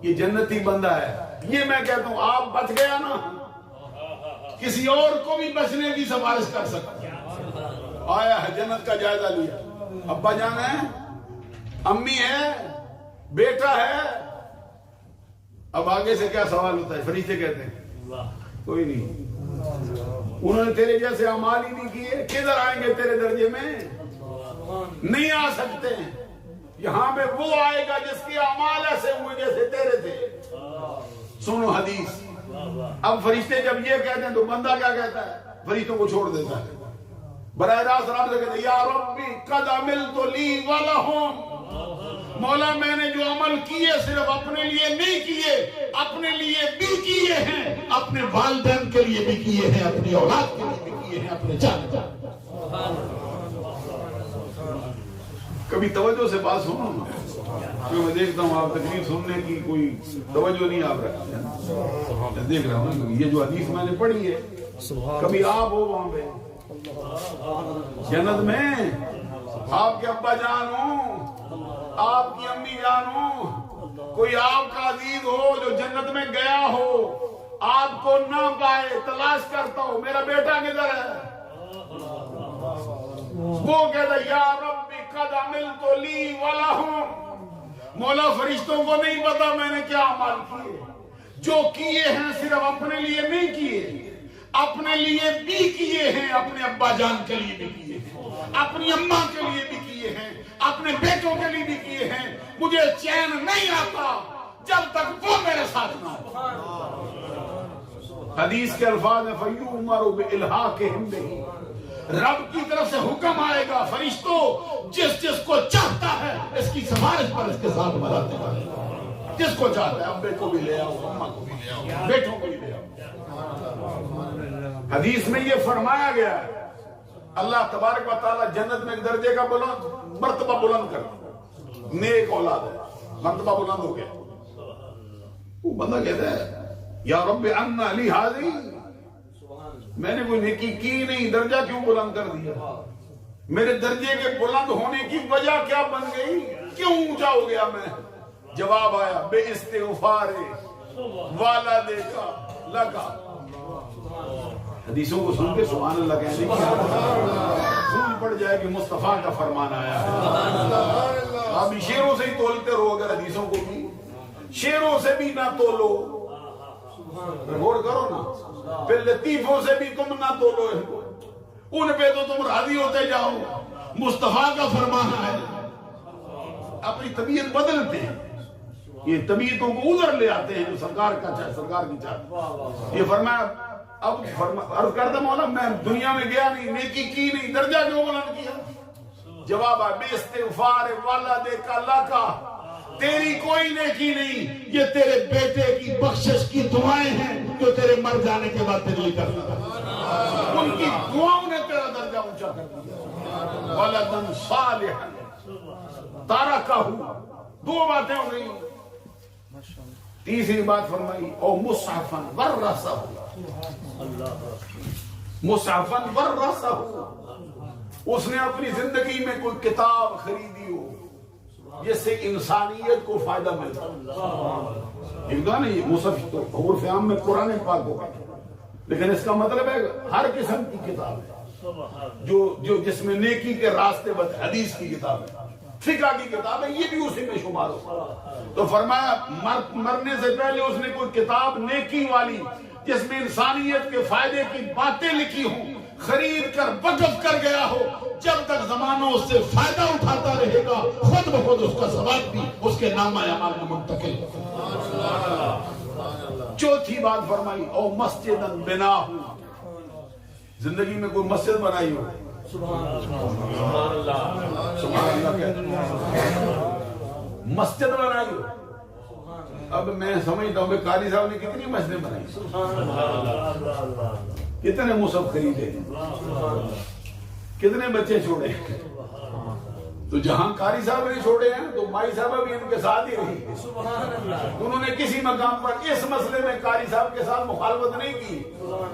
یہ جنتی بندہ ہے. یہ میں کہتا ہوں آپ بچ گیا نا، کسی اور کو بھی بچنے کی سفارش کر سکتا. آیا ہے جنت کا جائزہ لیا، ابا جان ہے، امی ہے، بیٹا ہے. اب آگے سے کیا سوال ہوتا ہے؟ فرشتے کہتے ہیں کوئی نہیں، انہوں نے تیرے جیسے اعمال ہی نہیں کیے، کدھر آئیں گے تیرے درجے میں؟ نہیں آ سکتے. یہاں پہ وہ آئے گا جس کے اعمال ایسے ہوئے جیسے تیرے تھے. سنو حدیث. اب فرشتے جب یہ کہتے ہیں تو بندہ کیا کہتا ہے؟ فرشتوں کو چھوڑ دیتا ہے، براہ راست رب سے کہتے ہیں یا ربی قد عملت لی ولہم. مولا میں نے جو عمل کیے صرف اپنے لیے نہیں کیے، اپنے لیے بھی کیے ہیں، اپنے والدین کے لیے بھی کیے ہیں، اپنی اولاد کے لیے بھی کیے ہیں، اپنے چاہنے. کبھی توجہ سے بات سنو نا، میں دیکھتا ہوں آپ تقریر سننے کی کوئی توجہ نہیں آپ رکھتے ہیں. میں دیکھ رہا ہوں یہ جو حدیث میں نے پڑھی ہے، کبھی آپ ہو وہاں پہ جنت میں، آپ کے ابا جان ہوں، آپ کی امی جان ہوں، کوئی آپ کا عزیز ہو جو جنت میں گیا ہو، آپ کو نہ پائے، تلاش کرتا ہو میرا بیٹا کدھر ہے، وہ کہتا یا ربی قد عملت لی ولہم. مولا فرشتوں کو نہیں پتا میں نے کیا عمل کیے، جو کیے ہیں صرف اپنے لیے نہیں کیے، اپنے لیے بھی کیے ہیں، اپنے ابا جان کے لیے بھی کیے ہیں، اپنی اماں کے لیے بھی کیے ہیں، اپنے بیٹوں کے لیے بھی کیے ہیں. مجھے چین نہیں آتا جب تک وہ میرے ساتھ نہ ہو. حدیث کے الفاظ میں فَيُؤْمَرُ بِإِلْحَاقِهِمْ بِهِ، رب کی طرف سے حکم آئے گا فرشتوں جس جس کو چاہتا ہے اس کی سفارش پر اس کے ساتھ ملاتے ہیں. جس کو چاہتا ہے ابے کو بھی لے آؤ، اماں کو بھی لے آؤ، بیٹوں کو بھی لے آؤ. حدیث میں یہ فرمایا گیا ہے اللہ تبارک و تعالی جنت میں ایک درجے کا بلند مرتبہ بلند کر، نیک اولاد ہے، مرتبہ بلند ہو گیا. وہ بندہ کہتا ہے یا رب انا لی ہذی، میں نے کوئی نیکی کی نہیں، درجہ کیوں بلند کر دیا؟ میرے درجے کے بلند ہونے کی وجہ کیا بن گئی؟ کیوں اونچا ہو گیا میں؟ جواب آیا بے استغفار والد کا لگا. حدیثوں کو سن کے سبحان اللہ کہنے کی بھول پڑ جائے کہ مصطفیٰ کا فرمان آیا ہے. آپ شیروں سے ہی تولتے رہو، اگر حدیثوں کو بھی شیروں سے بھی نہ تولو، غور کرو نا، پھر لطیفوں سے بھی تم نہ تولو، ان پہ تو تم راضی ہوتے جاؤ. مصطفیٰ کا فرمان ہے، اپنی طبیعت بدلتے ہیں، یہ طبیعتوں کو ادھر لے آتے ہیں جو سرکار کا چاہے، سرکار کی چاہے. یہ فرمایا اب عرض کرتا مولا میں دنیا میں گیا نہیں، نیکی کی نہیں، درجہ کیوں بلند کیا؟ جواب ہے بے استغفار والد کا لکا، تیری کوئی نیکی نہیں، یہ تیرے بیٹے کی بخشش کی دعائیں ہیں جو تیرے مر جانے کے بعد تیرے لیے کرتا ہے. ان کی دعاؤں نے تیرا درجہ اونچا کر دیا. ولدن صالحا تارکہ، دو باتیں ہو گئی. تیسری بات فرمائی او مصحفا ورثہ، مصحفا ورثہ، اس نے اپنی زندگی میں کوئی کتاب خریدی ہو، جس سے انسانیت کو فائدہ ملتا ہے. ایک تو نا یہ مصحف تو عرف عام میں قرآن پاک ہوگا، لیکن اس کا مطلب ہے ہر قسم کی کتاب ہے جو جس میں نیکی کے راستے بت، حدیث کی کتاب ہے، فقہ کی کتاب ہے، یہ بھی اسی میں شمار ہوتا. تو فرمایا مرنے سے پہلے اس نے کوئی کتاب نیکی والی جس میں انسانیت کے فائدے کی باتیں لکھی ہوں خرید کر وقف کر گیا ہو، جب تک زمانہ اس سے فائدہ اٹھاتا رہے گا خود بخود اس کا ثواب بھی اس کے نامہ اعمال میں منتقل ہوگا. چوتھی بات فرمائی او مسجدن بنا ہو، زندگی میں کوئی مسجد بنائی ہو. سبحان اللہ کہتے ہیں مسجد بنائی ہو. اب میں سمجھتا ہوں کہ قاری صاحب نے کتنی مسجدیں بنائی، کتنے مصحف خریدے، کتنے بچے چھوڑے. تو جہاں قاری صاحب نے چھوڑے ہیں تو مائی صاحبہ بھی ان کے ساتھ ہی رہی. انہوں نے کسی مقام پر اس مسئلے میں قاری صاحب کے ساتھ مخالفت نہیں کی.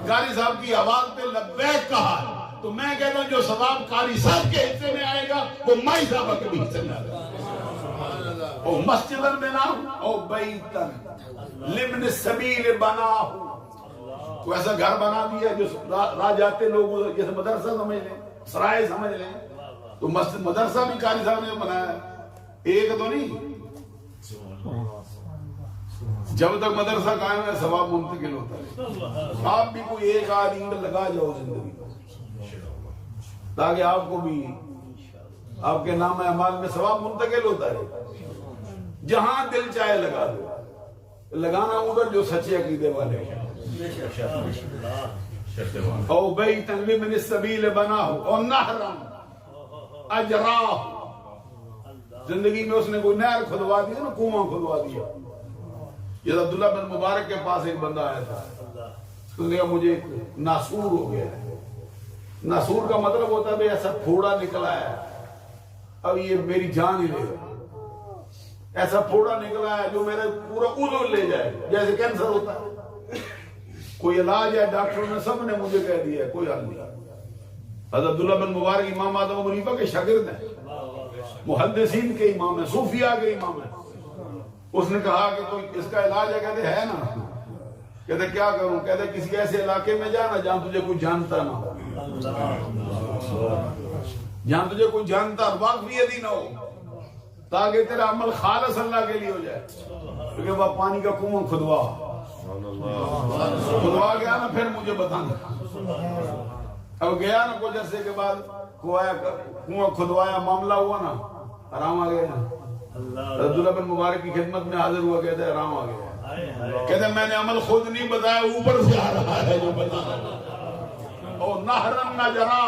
قاری صاحب کی آواز پہ لبیک کہا. تو میں کہتا ہوں جو ثواب قاری صاحب کے حصے میں آئے گا وہ مائی صاحبہ کے بھی حصے میں آئے گا. او مسجدن بنا او بیتن لابن السبیل بنا ہو، تو ایسا گھر بنا دیا جو راہ جاتے لوگ جیسے مدرسہ سمجھ لیں، سرائے سمجھ لیں. تو مسجد مدرسہ بھی قاری صاحب نے بنایا، ایک تو نہیں. جب تک مدرسہ قائم ہے ثواب منتقل ہوتا ہے. آپ بھی کوئی ایک آدمی لگا جاؤ زندگی تاکہ آپ کو بھی آپ کے نام اعمال میں ثواب منتقل ہوتا ہے. جہاں دل چاہے لگا دو، لگانا ادھر جو سچے عقیدے والے ہیں. او بیتن لابن السبیل بنا ہو او نہرن اجراہ، زندگی میں اس نے کوئی نہر کھدوا دیا نا، کنواں کھدوا دیا. یہ عبداللہ بن مبارک کے پاس ایک بندہ آیا تھا، اس نے کہا مجھے ناسور ہو گیا. ناسور کا مطلب ہوتا ہے بھئی ایسا پھوڑا نکلا ہے اب یہ میری جان ہی لے گا. ایسا پھوڑا نکلا ہے جو میرے پورا عضو لے جائے، جیسے کینسر ہوتا ہے. کوئی علاج ہے، ڈاکٹروں نے سب نے مجھے کہہ دیا ہے کوئی حل نہیں. حضرت عبداللہ بن مبارک امام اعظم ابو حنیفہ کے شاگرد ہیں، محدثین کے امام ہیں، صوفیاء کے امام ہیں. اس نے کہا کہ کوئی اس کا علاج ہے؟ کہتے ہے نا. کہتے کیا کروں؟ کہتے کسی ایسے علاقے میں جانا جہاں تجھے کوئی جانتا نہ ہو، جہاں تجھے کوئی جانتا واقفیت ہی نہ ہو، تاکہ تیرا عمل خالص اللہ کے لیے ہو جائے. کیونکہ وہ پانی کا کنواں کھدوا گیا نا پھر مجھے بتانا. اب گیا نا کچھ عرصے کے بعد کنواں کھدوایا، معاملہ ہوا نا، آرام آ گیا. عبداللہ بن مبارک کی خدمت میں حاضر ہوا، کہتے ہیں آرام آ گیا. کہتے ہیں میں نے عمل خود نہیں بتایا، اوپر سے آ رہا ہے جو بتا. اور نہرن نجرا،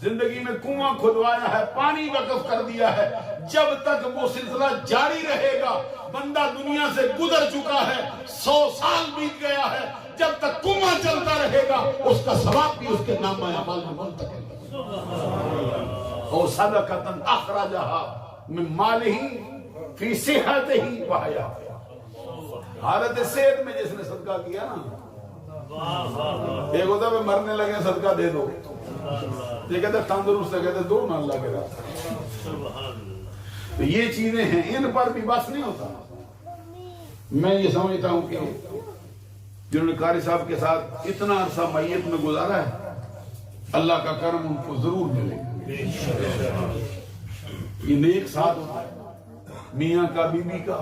زندگی میں کنواں کھدوایا ہے، پانی وقف کر دیا ہے. جب تک وہ سلسلہ جاری رہے گا، بندہ دنیا سے گزر چکا ہے، 100 سال بیت گیا ہے، جب تک کنواں چلتا رہے گا اس کا ثواب بھی اس کے نامہ اعمال میں منتقل ہوگا. اور صدقۃ اخرجھا من مالہ فی صحتہ و حیاتہ، حالت صحت میں جس نے صدقہ کیا نا. ایک ہوتا ہے مرنے لگے صدقہ دے دو، یہ کہتے تندرست ہے، کہتے دو نا اللہ کے راہ. تو یہ چیزیں ہیں، ان پر بھی بس نہیں ہوتا. میں یہ سمجھتا ہوں کہ جنہوں نے قاری صاحب کے ساتھ اتنا عرصہ میت میں گزارا ہے، اللہ کا کرم ان کو ضرور ملے گا. یہ نیک ساتھ ہوتا ہے میاں کا بیوی کا،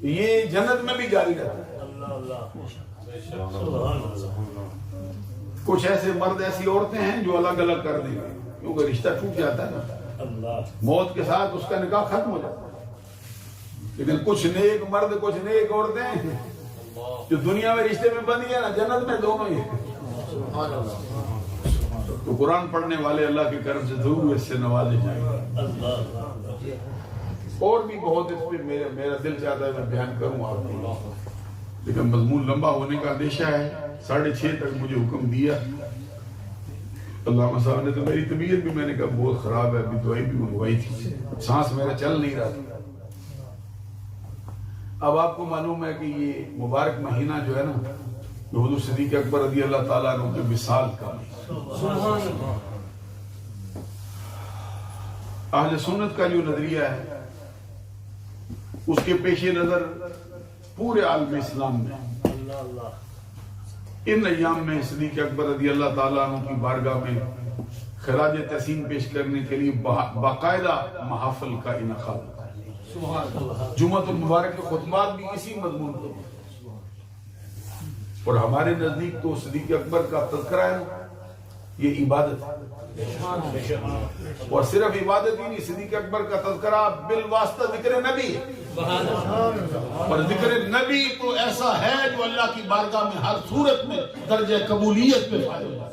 یہ جنت میں بھی جاری رہتا ہے. کچھ ایسے مرد ایسی عورتیں ہیں جو الگ الگ کر دیں گے، کیونکہ رشتہ ٹوٹ جاتا ہے نا، موت کے ساتھ اس کا نکاح ختم ہو جاتا ہے. لیکن کچھ نیک مرد، کچھ نیک عورتیں جو دنیا میں رشتے میں بندھی ہیں نا، جنت میں دونوں ہی ہیں. تو قرآن پڑھنے والے اللہ کے کرم سے ضرور اس سے نوازے جائیں گے. اور بھی بہت اس پہ میرا دل چاہتا ہے میں بیان کروں آپ کو، لیکن مضمون لمبا ہونے کا اندیشہ ہے. 6:30 تک مجھے حکم دیا علامہ صاحب نے، تو میری طبیعت بھی میں نے کہا بہت خراب ہے، ابھی دوائی بھی منگوائی تھی، سانس میرا چل نہیں رہا تھا. اب آپ کو معلوم ہے کہ یہ مبارک مہینہ جو ہے نا، حضور صدیق اکبر رضی اللہ تعالیٰ عنہ کے وصال کا، اہل سنت کا جو نظریہ ہے اس کے پیش نظر پورے عالم اسلام میں ان ایام میں صدیق اکبر رضی اللہ تعالیٰ عنہ کی بارگاہ میں خراج تحسین پیش کرنے کے لیے باقاعدہ محافل کا انعقاد ہوتا ہے. جمعۃ المبارک کے خطبات بھی اسی مضمون پر، اور ہمارے نزدیک تو صدیق اکبر کا تذکرہ ہے یہ عبادت ہے، اور صرف عبادت ہی نہیں، صدیق اکبر کا تذکرہ بالواسطہ ذکر نبی ہے، اور ذکر نبی تو ایسا ہے جو اللہ کی بارگاہ میں ہر صورت میں درجہ قبولیت پہ فائز ہوتا ہے.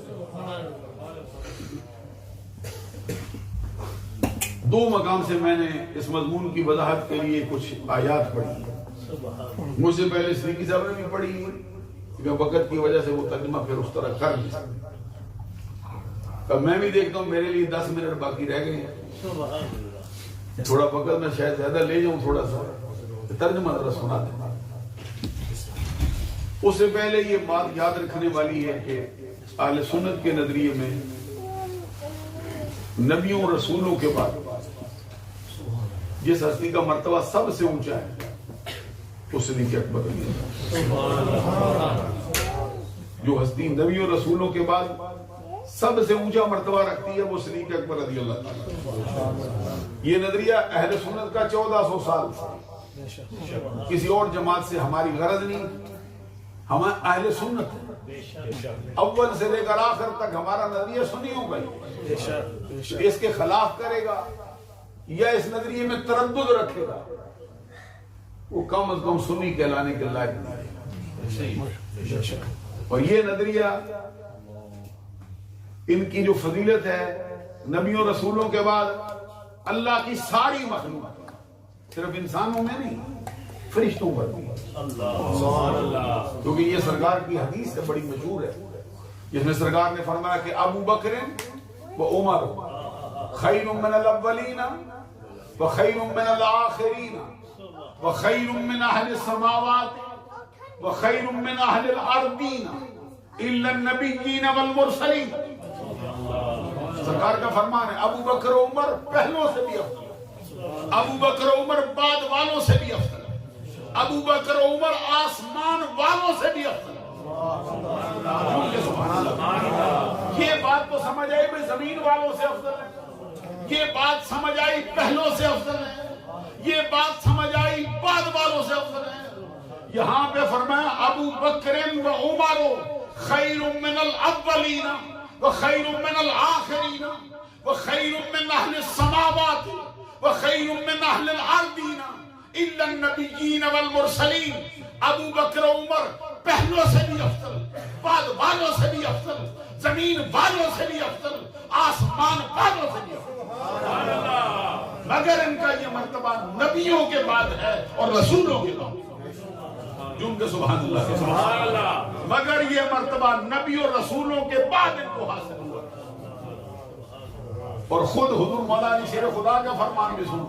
دو مقام سے میں نے اس مضمون کی وضاحت کے لیے کچھ آیات پڑھی، مجھ سے پہلے صدیقی صاحب نے بھی پڑھی، کیونکہ وقت کی وجہ سے وہ ترجمہ پھر اس طرح کر نہیں سکتے. میں بھی دیکھتا ہوں میرے لیے 10 منٹ باقی رہ گئے ہیں، تھوڑا وقت میں شاید زیادہ لے جاؤں، تھوڑا سا ترجمہ ذرا سنا دیں. اس سے پہلے یہ بات یاد رکھنے والی ہے کہ اہل سنت کے نظریے میں نبیوں اور رسولوں کے بعد جس ہستی کا مرتبہ سب سے اونچا ہے وہ صدیق اکبر رضی اللہ. جو ہستی نبیوں اور رسولوں کے بعد سب سے اونچا مرتبہ رکھتی ہے وہ صدیق اکبر رضی اللہ تعالیٰ. یہ نظریہ اہل سنت کا 1400 سال کسی اور جماعت سے ہماری غرض نہیں، ہم اہل سنت ہیں، اول سے لے کر آخر تک ہمارا نظریہ سنیوں کا ہی. اس کے خلاف کرے گا یا اس نظریے میں تردد رکھے گا وہ کم از کم سنی کہلانے کے لائق نہیں. اور یہ نظریہ ان کی جو فضیلت ہے نبیوں رسولوں کے بعد اللہ کی ساری مخلوق، صرف انسانوں میں نہیں فرشتوں پر بھی، کیونکہ یہ سرکار کی حدیث ہے بڑی مشہور ہے جس میں سرکار نے فرمایا کہ ابو بکر و عمر خیر من الاولین و خیر من الاخرین و خیر من اہل السماوات و خیر من اہل الارضین الا النبیین والمرسلین. سرکار کا فرمان ہے ابو بکر و عمر پہلوں سے بھی افضل، ابو بکر و عمر بعد والوں سے بھی افضل، ابو بکر و عمر آسمان والوں سے بھی افضل. یہ بات تو سمجھ آئی بھائی زمین والوں سے افضل ہے، یہ بات سمجھ آئی پہلوں سے افضل ہے، یہ بات سمجھ آئی بعد والوں سے افضل ہے. یہاں پہ فرمایا ابو بکر و عمر خیر من الاولین وخیر من الآخرین وخیر من اہل السماوات وخیر من اہل الارضین الا النبیین والمرسلین. ابو بکر و عمر پہلوں سے بھی افضل، بعد والوں سے بھی افضل، زمین والوں سے بھی افضل، آسمان والوں سے بھی افضل، مگر ان کا یہ مرتبہ نبیوں کے بعد ہے اور رسولوں کے بعد. جن کے سبحان اللہ، مگر یہ مرتبہ نبی اور رسولوں کے بعد ان کو حاصل ہوا. اور خود حضور مولانا شیر خدا کا فرمان بھی سنو،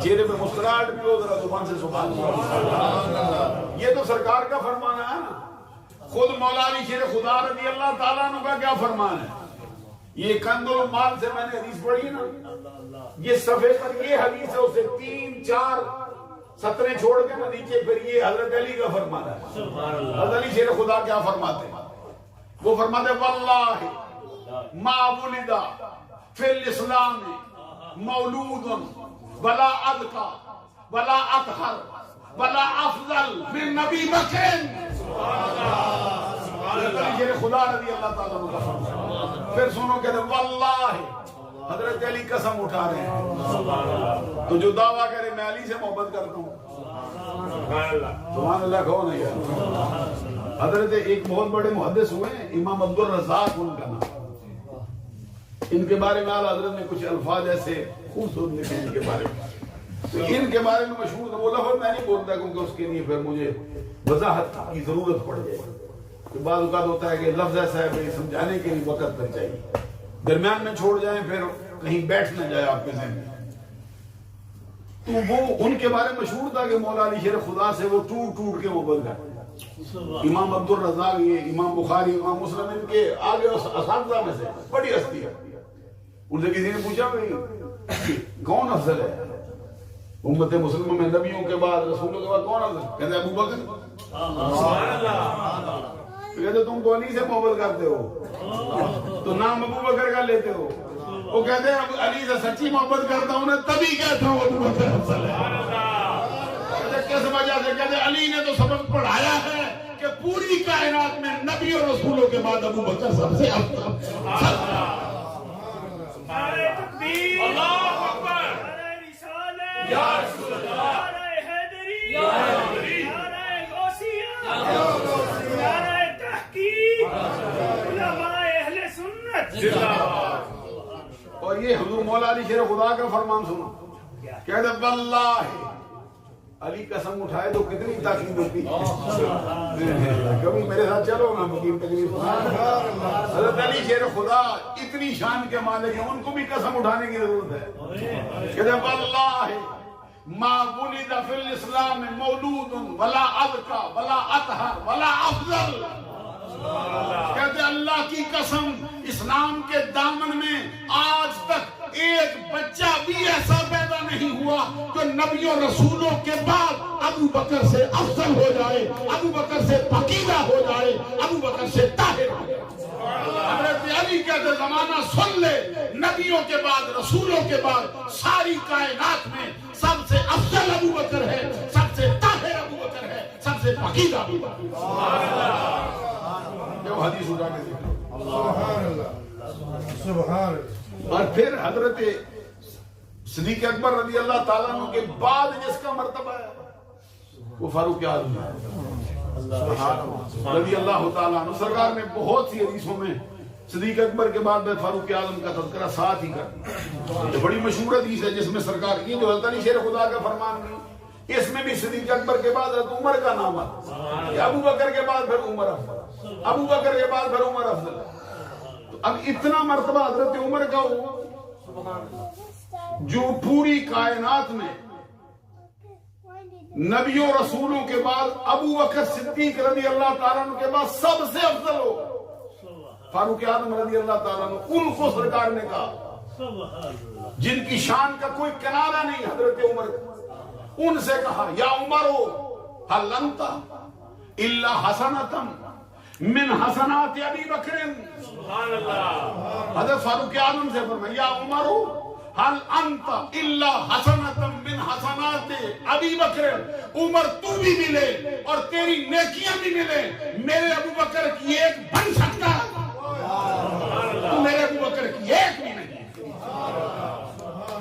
چہرے پہ مسکراہٹ بھی ہو، ذرا زبان سے سبحان اللہ. یہ تو سرکار کا فرمان ہے نا. خود مولانا شیر خدا رضی اللہ تعالیٰ عنہ کا کیا فرمان ہے؟ یہ کنز المال سے میں نے حدیث پڑھی نا، یہ صفحے پر یہ حدیث ہے، اسے 3-4 سطریں چھوڑ کے نیچے پھر یہ حضرت علی کا فرمان ہے. حضرت علی شیر خدا کیا فرماتے ہیں؟ وہ فرماتے ہیں واللہ ما ولد فی الاسلام مولود ولا ادقى ولا اطہر ولا افضل من نبی بکر. حضرت علی شیر خدا رضی اللہ تعالیٰ عنہ کا فرمان. پھر سنو کہتے ہیں واللہ، حضرت علی قسم اٹھا رہے ہیں. تو جو دعویٰ کرے میں علی سے محبت کرتا ہوں، سبحان اللہ کہو نا یار. حضرت ایک بہت بڑے محدث ہوئے ہیں امام عبد الرزاق ان کا نام، ان کے بارے میں اعلیٰ حضرت نے کچھ الفاظ ایسے خوبصورت لکھے ان کے بارے میں. تو ان کے بارے میں مشہور وہ لفظ میں نہیں بولتا کیونکہ اس کے لیے پھر مجھے وضاحت کی ضرورت پڑ جائے. بعض اوقات ہوتا ہے کہ لفظ ایسا ہے کہ سمجھانے کے لیے وقت لگ چاہیے، درمیان میں چھوڑ جائیں پھر کہیں بیٹھ نہ جائے آپ کے ذہن میں. تو وہ ان کے بارے میں مشہور تھا کہ مولا علی شیر خدا سے وہ ٹوٹ ٹوٹ کے محبت کرتے. امام عبد الرزاق، یہ امام بخاری، امام مسلم، ان کے آگے اساتذہ میں سے بڑی ہستی ہے. ان سے کسی نے پوچھا بھائی کون افضل ہے؟ امت مسلمہ میں نبیوں کے بعد رسولوں کے بعد کون افضل؟ کہتے ہیں ابو بکر. کہتے تم تو علی سے محبت کرتے ہو تو نام ابو بکر کا لیتے ہو. وہ کہتے ہیں علی سے سچی محبت کرتا ہوں نا تبھی کہتا ہوں ابو بکر افضل ہے. کس وجہ سے؟ کہتے علی نے تو سبق پڑھایا ہے کہ پوری کائنات میں نبی اور رسولوں کے بعد ابو بکر سب سے افضل. نعرہ تکبیر، اللہ اکبر، نعرہ رسالت، یا رسول اللہ، نعرہ حیدری، یا حیدری، نعرہ غوثیہ، یا غوثیہ، نعرہ تحقیق، علماء اہل سنت زندہ باد. اور یہ حضور مولا علی شیر خدا کا فرمان سنو. کہتے واللہ علی قسم اٹھائے تو کتنی تاکید ہوتی. کبھی میرے ساتھ چلو نا مقیم تکلیف. حضرت علی شیر خدا اتنی شان کے مالک ہیں ان کو بھی قسم اٹھانے کی ضرورت ہے. کہتے واللہ ما ولد فی الاسلام مولود ولا اذکى ولا اطہر ولا افضل. کہتے اللہ کی قسم اسلام کے دامن میں آج تک ایک بچہ بھی ایسا پیدا نہیں ہوا جو نبیوں رسولوں کے بعد ابو بکر سے افضل ہو جائے, ابو بکر سے پاکیزہ ہو جائے, ابو بکر سے طاہر ہو جائے. حضرت علی کہتے زمانہ سن لے, نبیوں کے بعد رسولوں کے بعد ساری کائنات میں سب سے افضل ابو بکر ہے, سب سے طاہر ابو بکر ہے, سب سے پاکیزہ ابو بکر. حدیث اٹھا کے دیکھو. اور پھر حضرت صدیق اکبر رضی اللہ تعالیٰ عنہ کے بعد جس کا مرتبہ ہے وہ فاروق اعظم رضی اللہ تعالیٰ عنہ. سرکار نے بہت سی حدیثوں میں صدیق اکبر کے بعد فاروق اعظم کا تذکرہ ساتھ ہی کر دیا. یہ بڑی مشہور حدیث ہے جس میں سرکار کی جو حضرت علی شیر خدا کا فرمان کی, اس میں بھی صدیق اکبر کے بعد حضرت عمر کا نام آتا ہے. ابو بکر کے بعد پھر عمر افضل, ابو بکر کے بعد پھر عمر افضل. تو اب اتنا مرتبہ حضرت عمر کا ہو جو پوری کائنات میں نبیوں رسولوں کے بعد ابو بکر صدیق رضی اللہ تعالیٰ عنہ کے بعد سب سے افضل ہو فاروق اعظم رضی اللہ تعالیٰ عنہ. ان کو سرکار نے کہا جن کی شان کا کوئی کنارہ نہیں, حضرت عمر ان سے کہا یا عمرو هل انت الا حسنۃ من حسنات ابی بکر. سبحان اللہ. حضرت فاروق اعظم سے فرمایا یا عمرو هل انت الا حسنۃ من حسنات ابی بکر. عمر تو بھی ملے اور تیری نیکیاں بھی ملے, میرے ابو بکر کی ایک بن سکتا ہے, تو میرے ابو بکر کی ایک بھی نہیں.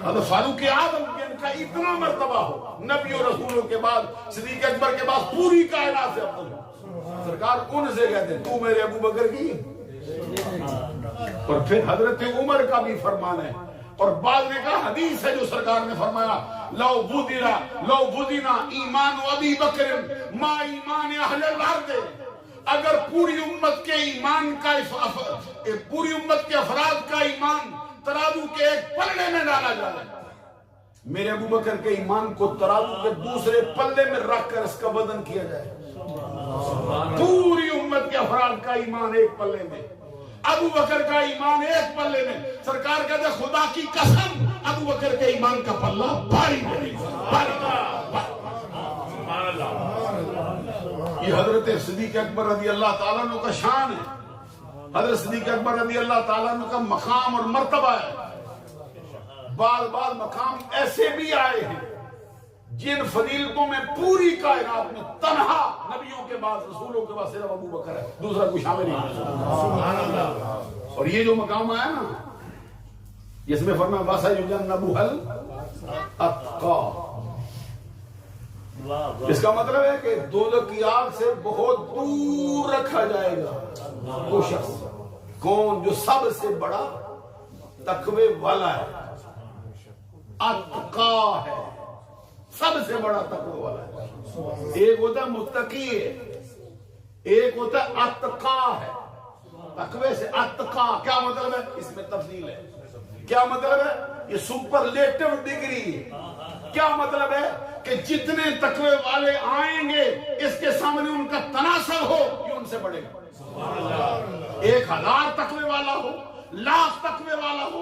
حضرت فاروق اعظم کا اتنا مرتبہ ہو نبی اور رسولوں کے بعد صدیق اکبر کے بعد پوری کائنات سے افضل ہو. سرکار ان سے کہتے ہیں تو میرے ابو بکر کی. اور پھر حضرت عمر کا بھی فرمان ہے, اور بعد نے کہا حدیث ہے جو سرکار نے فرمایا لو بدینا ایمان ابی بکر ما ایمان اہل الارض. اگر پوری امت کے ایمان کا پوری امت کے افراد کا ایمان ترازو کے ایک پلڑے میں ڈالا جائے, میرے ابو بکر کے ایمان کو ترازو کے دوسرے پلڑے میں رکھ کر اس کا وزن کیا جائے. پوری امت کے افراد کا ایمان ایک پلے میں, ابو بکر کا ایمان ایک پلے میں. سرکار کہتے خدا کی قسم ابو بکر کے ایمان کا پلہ بھاری بھاری. یہ حضرت صدیق اکبر رضی اللہ تعالیٰ عنہ کا شان ہے. حضرت صدیق اکبر رضی اللہ تعالیٰ عنہ کا مقام اور مرتبہ ہے. بعض مقام ایسے بھی آئے ہیں جن فضیلتوں میں پوری کائنات میں تنہا نبیوں کے بعد رسولوں کے بعد صرف ابو بکر ہے, دوسرا کوئی شامل نہیں. سبحان اللہ. اور یہ جو مقام آیا نا جس میں فرمایا وَسَيُجَنَّبُهَا الْأَتْقَى, اس کا مطلب ہے کہ دوزخ کی آگ سے بہت دور رکھا جائے گا وہ شخص. کون؟ جو سب سے بڑا تقوی والا ہے, اتقا ہے, سب سے بڑا تقوی والا ہے. ایک ہوتا ہے متقی ہے, ایک ہوتا ہے اتقا ہے. تقوی سے اتقا کیا مطلب ہے؟ اس میں تفصیل ہے. کیا مطلب ہے؟ یہ سپرلیٹو ڈگری ہے. کیا مطلب ہے کہ جتنے تقوی والے آئیں گے اس کے سامنے ان کا تناسب ہو یہ ان سے بڑھے گا. 1000 تقوی والا ہو, 1,00,000 تقوی والا ہو,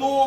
2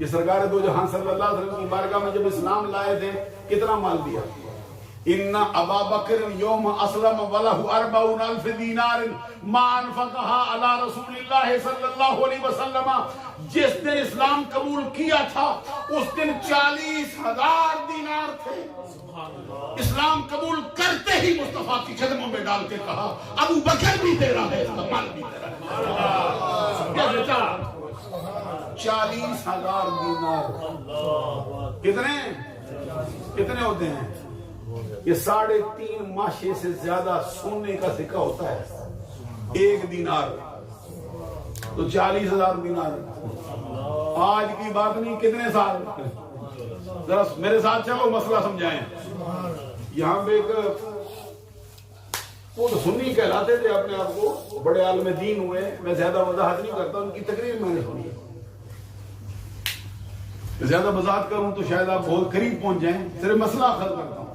یہ سرکار دو جہاں صلی اللہ علیہ وسلم کی بارگاہ میں جب اسلام لائے تھے کتنا مال دیا؟ ان ابا بکر یوم اسلم ولہ 40,000 دینار ما انفقها علی رسول اللہ صلی اللہ علیہ وسلم. جس دن اسلام قبول کیا تھا اس دن 40,000 دینار تھے. اسلام قبول کرتے ہی مصطفیٰ کی قدموں میں ڈال کے کہا ابو بکر بھی تیرا ہے، اس کا مال بھی تیرا ہے. 40,000 دینار کتنے ہوتے ہیں؟ یہ 3.5 ماشے سے زیادہ سونے کا سکہ ہوتا ہے. 1 دینار تو 40,000 دینار. آج کی بات نہیں، کتنے سال؟ ذرا میرے ساتھ چلو مسئلہ سمجھائیں. یہاں پہ ایک وہ سنی کہلاتے تھے اپنے آپ کو، بڑے عالم دین ہوئے. میں زیادہ وضاحت نہیں کرتا، ان کی تقریر میں نے سنی. زیادہ وضاحت کروں تو شاید آپ بہت قریب پہنچ جائیں. صرف مسئلہ حل کرتا ہوں.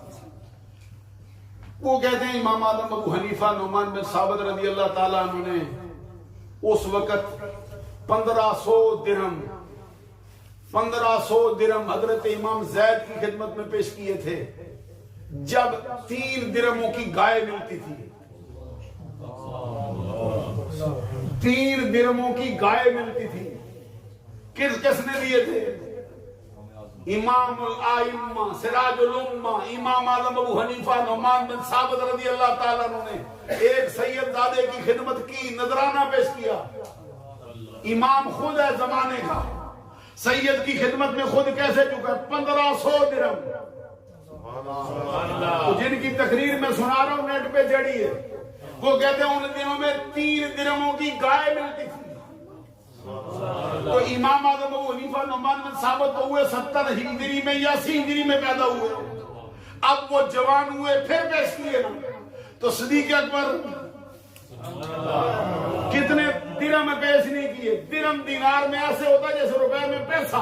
وہ کہتے ہیں امام اعظم ابو حنیفہ نعمان بن ثابت رضی اللہ تعالیٰ عنہ نے اس وقت 1500 درہم حضرت امام زید کی خدمت میں پیش کیے تھے جب 3 درہموں کی گائے ملتی تھی. 3 درہموں کی گائے ملتی تھی. کس نے دیے تھے؟ امام الائمہ سراج الامہ امام اعظم ابو حنیفہ نعمان بن ثابت رضی اللہ تعالیٰ عنہ نے ایک سید زادے کی خدمت کی، نذرانہ پیش کیا. امام خود ہے زمانے کا، سید کی خدمت میں خود کیسے چکا؟ 1500 درہم. تو جن کی تقریر میں سنا رہا ہوں نیٹ پہ چڑھی ہے، وہ کہتے ہیں ان دنوں میں 3 درہموں کی گائے ملتی تھی. تو امام اعظم ابو حنیفہ نعمان بن ثابت تو ہوئے 70 ہجری میں یا 80 ہجری میں پیدا ہوئے. اب وہ جوان ہوئے پھر پیش کیے نا. تو صدیق اکبر کتنے درہم میں پیش نہیں کیے؟ درہم دینار میں ایسے ہوتا ہے جیسے روپے میں پیسہ.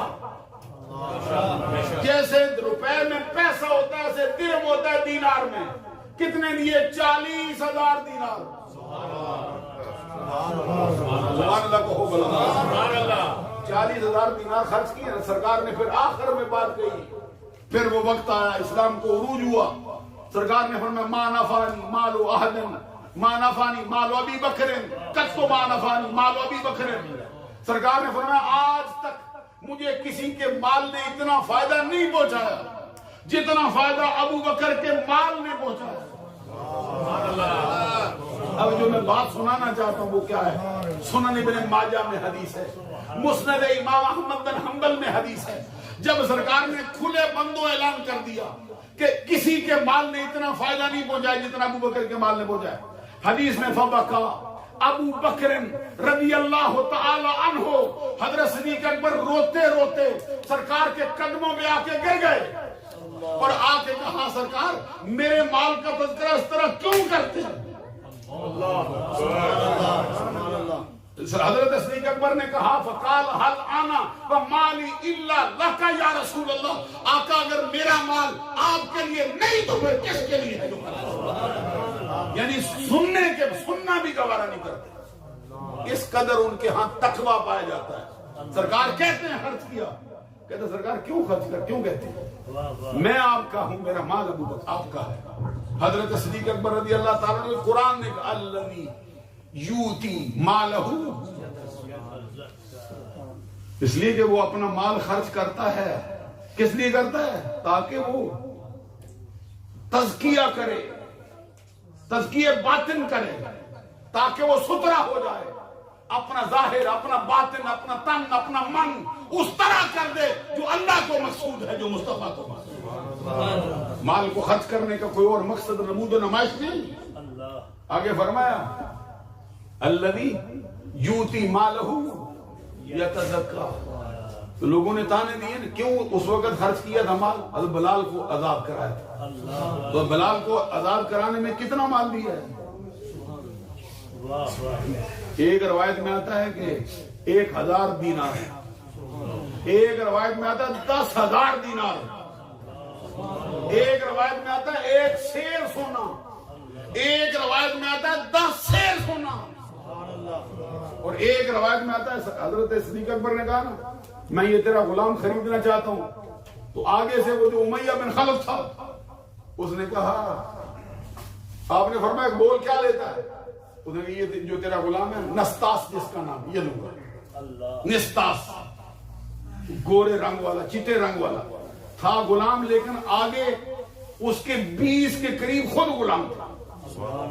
جیسے روپے میں پیسہ ہوتا ہے ایسے درہم ہوتا ہے دینار میں. کتنے دیے؟ 40,000 دینار. سبحان اللہ کہو بلا. 40,000 دینار خرچ کیے. سرکار نے پھر آخر میں بات کہی. پھر وہ وقت آیا، اسلام کو عروج ہوا. سرکار نے فرمایا ما نفعنی مال احد ما نفعنی مال ابی بکر قط ما نفعنی مال ابی بکر. سرکار نے فرمایا آج تک مجھے کسی کے مال نے اتنا فائدہ نہیں پہنچایا جتنا فائدہ ابو بکر کے مال نے پہنچایا. اب جو میں بات سنانا چاہتا ہوں وہ کیا ہے؟ سنن ابن ماجہ میں حدیث ہے، مسند امام احمد بن حنبل میں حدیث ہے. جب سرکار نے کھلے بندوں اعلان کر دیا کہ کسی کے مال نے اتنا فائدہ نہیں پہنچایا جتنا ابو بکر کے مال نے پہنچایا. حدیث میں فبکا ابو بکر رضی اللہ تعالی عنہ، حضرت صدیق اکبر روتے روتے سرکار کے قدموں میں آ کے گر گئے اور آ کے کہا سرکار میرے مال کا تذکرہ اس طرح کیوں کرتے ہیں؟ حضرت صدیق اکبر نے کہا فقال حل انا ومالی الا لک یا رسول اللہ. آقا اگر میرا مال آپ کے لیے نہیں تو پھر کس کے لیے ہے؟ یعنی سننا بھی گوارا نہیں کرتے. اس قدر ان کے ہاں تقویٰ پایا جاتا ہے. سرکار کہتے ہیں خرچ کیا، کہتے سرکار کیوں خرچ کر، کیوں کہتے ہیں؟ میں آپ کا ہوں، میرا مال ابو بکر آپ کا ہے. حضرت صدیق اکبر رضی اللہ تعالیٰ نے قرآن نے کہا الذی یوتی مالہ، اس لیے کہ وہ اپنا مال خرچ کرتا ہے. کس لیے کرتا ہے؟ تاکہ وہ تزکیہ کرے، تزکیہ باطن کرے، تاکہ وہ ستھرا ہو جائے. اپنا ظاہر، اپنا باطن، اپنا تن، اپنا من اس طرح کر دے جو اللہ کو مقصود ہے، جو مصطفیٰ کو مقصود ہے. مال کو خرچ کرنے کا کوئی اور مقصد نمود و نمائش نہیں. آگے فرمایا الذی یوتی مالہ یتزکا. تو لوگوں نے تانے دیے نا، کیوں اس وقت خرچ کیا تھا مال؟ حضرت بلال کو عذاب کرایا تھا. تو بلال کو عذاب کرانے میں کتنا مال دیا ہے؟ ایک روایت میں آتا ہے کہ 1,000 دینار، ایک روایت میں آتا ہے 10,000 دینار، ایک روایت میں آتا ہے 1 سیر سونا، ایک روایت میں آتا ہے 10 سیر سونا، اور ایک روایت میں آتا ہے حضرت صدیق اکبر نے کہا نا میں یہ تیرا غلام خریدنا چاہتا ہوں. تو آگے سے وہ جو امیہ بن خلف تھا اس نے کہا, آپ نے فرمایا بول کیا لیتا ہے؟ اس نے کہا یہ جو تیرا غلام ہے نستاس جس کا نام, یہ لوں گا. نستاس گورے رنگ والا, چٹے رنگ والا تھا غلام, لیکن آگے اس کے 20 کے قریب خود غلام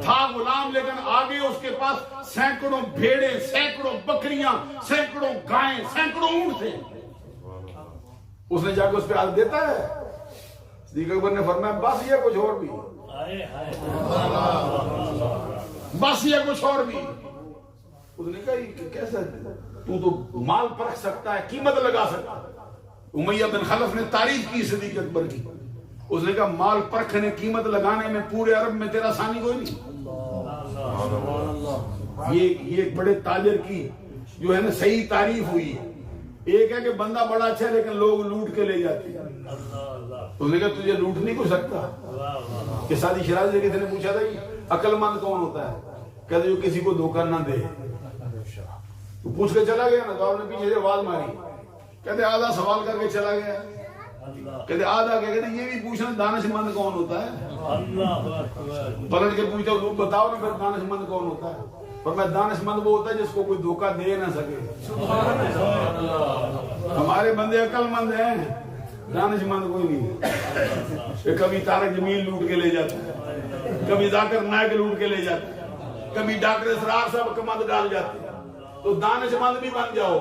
تھا غلام, لیکن آگے اس کے پاس سینکڑوں بھیڑیں, سینکڑوں بکریاں, سینکڑوں گائیں, سینکڑوں اونٹ تھے. اس نے جا کے اس پہ ہاتھ دیتا ہے. صدیق اکبر نے فرمایا بس یہ کچھ اور بھی, بس یہ کچھ اور بھی. اس نے کہا یہ کیسا, تو مال پرکھ سکتا ہے, قیمت لگا سکتا ہے. امیہ بن خلف نے تعریف کی صدیق اکبر کی. اس نے کہا مال پرکھنے, قیمت لگانے میں پورے عرب میں تیرا ثانی کوئی نہیں. یہ ایک بڑے تاجر کی جو ہے نا صحیح تعریف ہوئی ہے. ایک ہے کہ بندہ بڑا اچھا ہے لیکن لوگ لوٹ کے لے جاتے ہیں. اس نے کہا تجھے لوٹ نہیں ہو سکتا. کہ سادی شیراز نے کسی نے پوچھا تھا عقل مند کون ہوتا ہے؟ کہتے جو کسی کو دھوکہ نہ دے. تو پوچھ کے چلا گیا نا, تو آپ نے پیچھے سے آواز ماری. کہتے آدھا سوال کر کے چلا گیا. کہتے آدھا کیا, کہتے یہ بھی پوچھنا دانش مند کون ہوتا ہے؟ پلٹ کے پوچھتا ہوں بتاؤ نا پھر دانش مند کون ہوتا ہے؟ پر میں دانش مند وہ ہوتا ہے جس کو کوئی دھوکہ دے نہ سکے. ہمارے بندے عقل مند ہیں, دانش مند کوئی نہیں. کبھی طارق جمیل لوٹ کے لے جاتا ہے, کبھی ذاکر نائک لوٹ کے لے جاتا ہے, کبھی ڈاکٹر اسرار صاحب کمند ڈال جاتے ہیں. تو دانش مند بھی بن جاؤ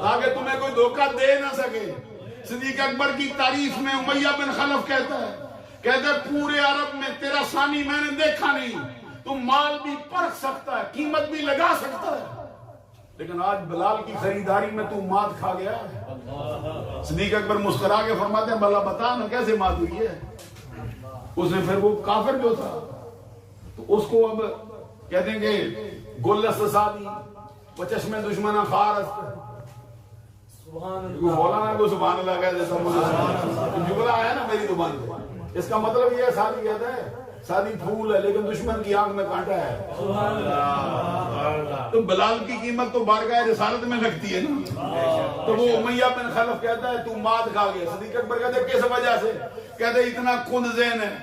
تاکہ تمہیں کوئی دھوکہ دے نہ سکے. صدیق اکبر کی تعریف میں امیہ بن خلف کہتا ہے پورے عرب میں تیرا ثانی میں نے دیکھا نہیں. تم مال بھی پرکھ سکتا ہے, قیمت بھی لگا سکتا ہے, لیکن آج بلال کی خریداری میں تو مات کھا گیا ہے. صدیق اکبر مسکرا کے فرماتے ہیں بلا بتا نا کیسے مات ہوئی ہے. اس نے پھر وہ کافر جو تھا تو اس کو اب کہتے ہیں کہ گلست سادی و چشم دشمن خارست. مولانا کو سبحان اللہ کہہ دیتا, جملہ آیا نا میری زبان پہ. اس کا مطلب یہ ہے سادی کہتا ہے سادی پھول ہے لیکن دشمن کی آنکھ میں کانٹا ہے. تو بلال کی قیمت تو بارگاہ رسالت میں لگتی ہے نا. تو وہ امیہ بن خلف کہتا ہے تو مات کھا گیا. صدیق اکبر کہتے ہیں کس وجہ سے؟ کہتے ہیں اتنا کند ذہن ہے,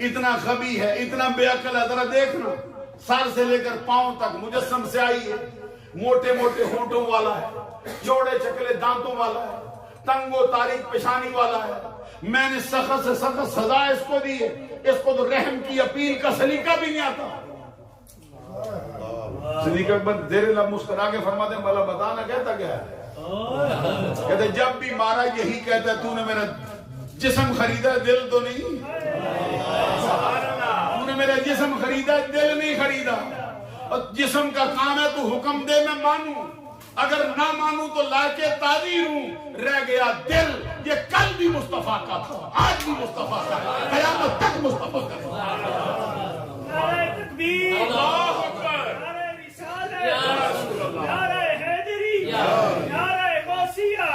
اتنا خبی ہے, اتنا بے عقل ہے. ذرا دیکھنا سر سے لے کر پاؤں تک مجسم سے آئی ہے, موٹے موٹے ہونٹوں والا ہے, چوڑے چکلے دانتوں والا ہے, تنگ و تاریک پیشانی والا ہے. میں نے سخت سے سخت سزا اس کو دی ہے. اس کو تو رحم کی اپیل کا سلیقہ بھی نہیں آتا. صدیق اکبر زیر لب مسکرا کے فرماتے ہیں بلا بتانا کہتا کیا ہے؟ کہتے جب بھی مارا یہی کہتا ہے تو نے میرا جسم خریدا ہے دل تو نہیں. تو نے میرا جسم خریدا ہے دل نہیں خریدا. اور جسم کا کام ہے تو حکم دے میں مانوں, اگر نہ مانوں تو لاکے تعدیر ہوں. رہ گیا دل, یہ کل بھی مصطفیٰ کا تھا, آج بھی مصطفیٰ کا ہے, قیامت تک مصطفیٰ کا تھا. نعرہ تکبیر, اللہ اکبر, نعرہ رسالت, نعرہ حیدری, نعرہ غوثیہ,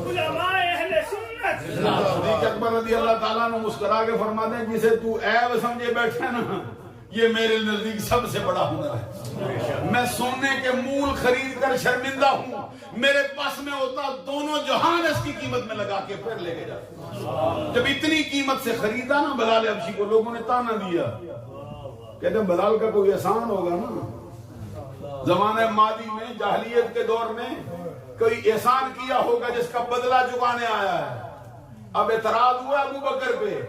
علماء اہل سنت. صدیق اکبر رضی اللہ تعالیٰ نے مسکرا کے فرماتے ہیں جسے تو عیب سمجھے بیٹھے نا, یہ میرے نزدیک سب سے بڑا ہنر ہے. میں سونے کے مول خرید کر شرمندہ ہوں, میرے پاس میں ہوتا دونوں جہان اس کی قیمت میں لگا کے پھر لے کے جاتا. جب اتنی قیمت سے خریدا نا بلال حبشی کو, لوگوں نے تانا دیا, کہتے ہیں بلال کا کوئی احسان ہوگا نا. زمانہ ماضی میں جاہلیت کے دور میں کوئی احسان کیا ہوگا جس کا بدلہ چکانے آیا ہے. اب اعتراض ہوا ابو بکر پہ,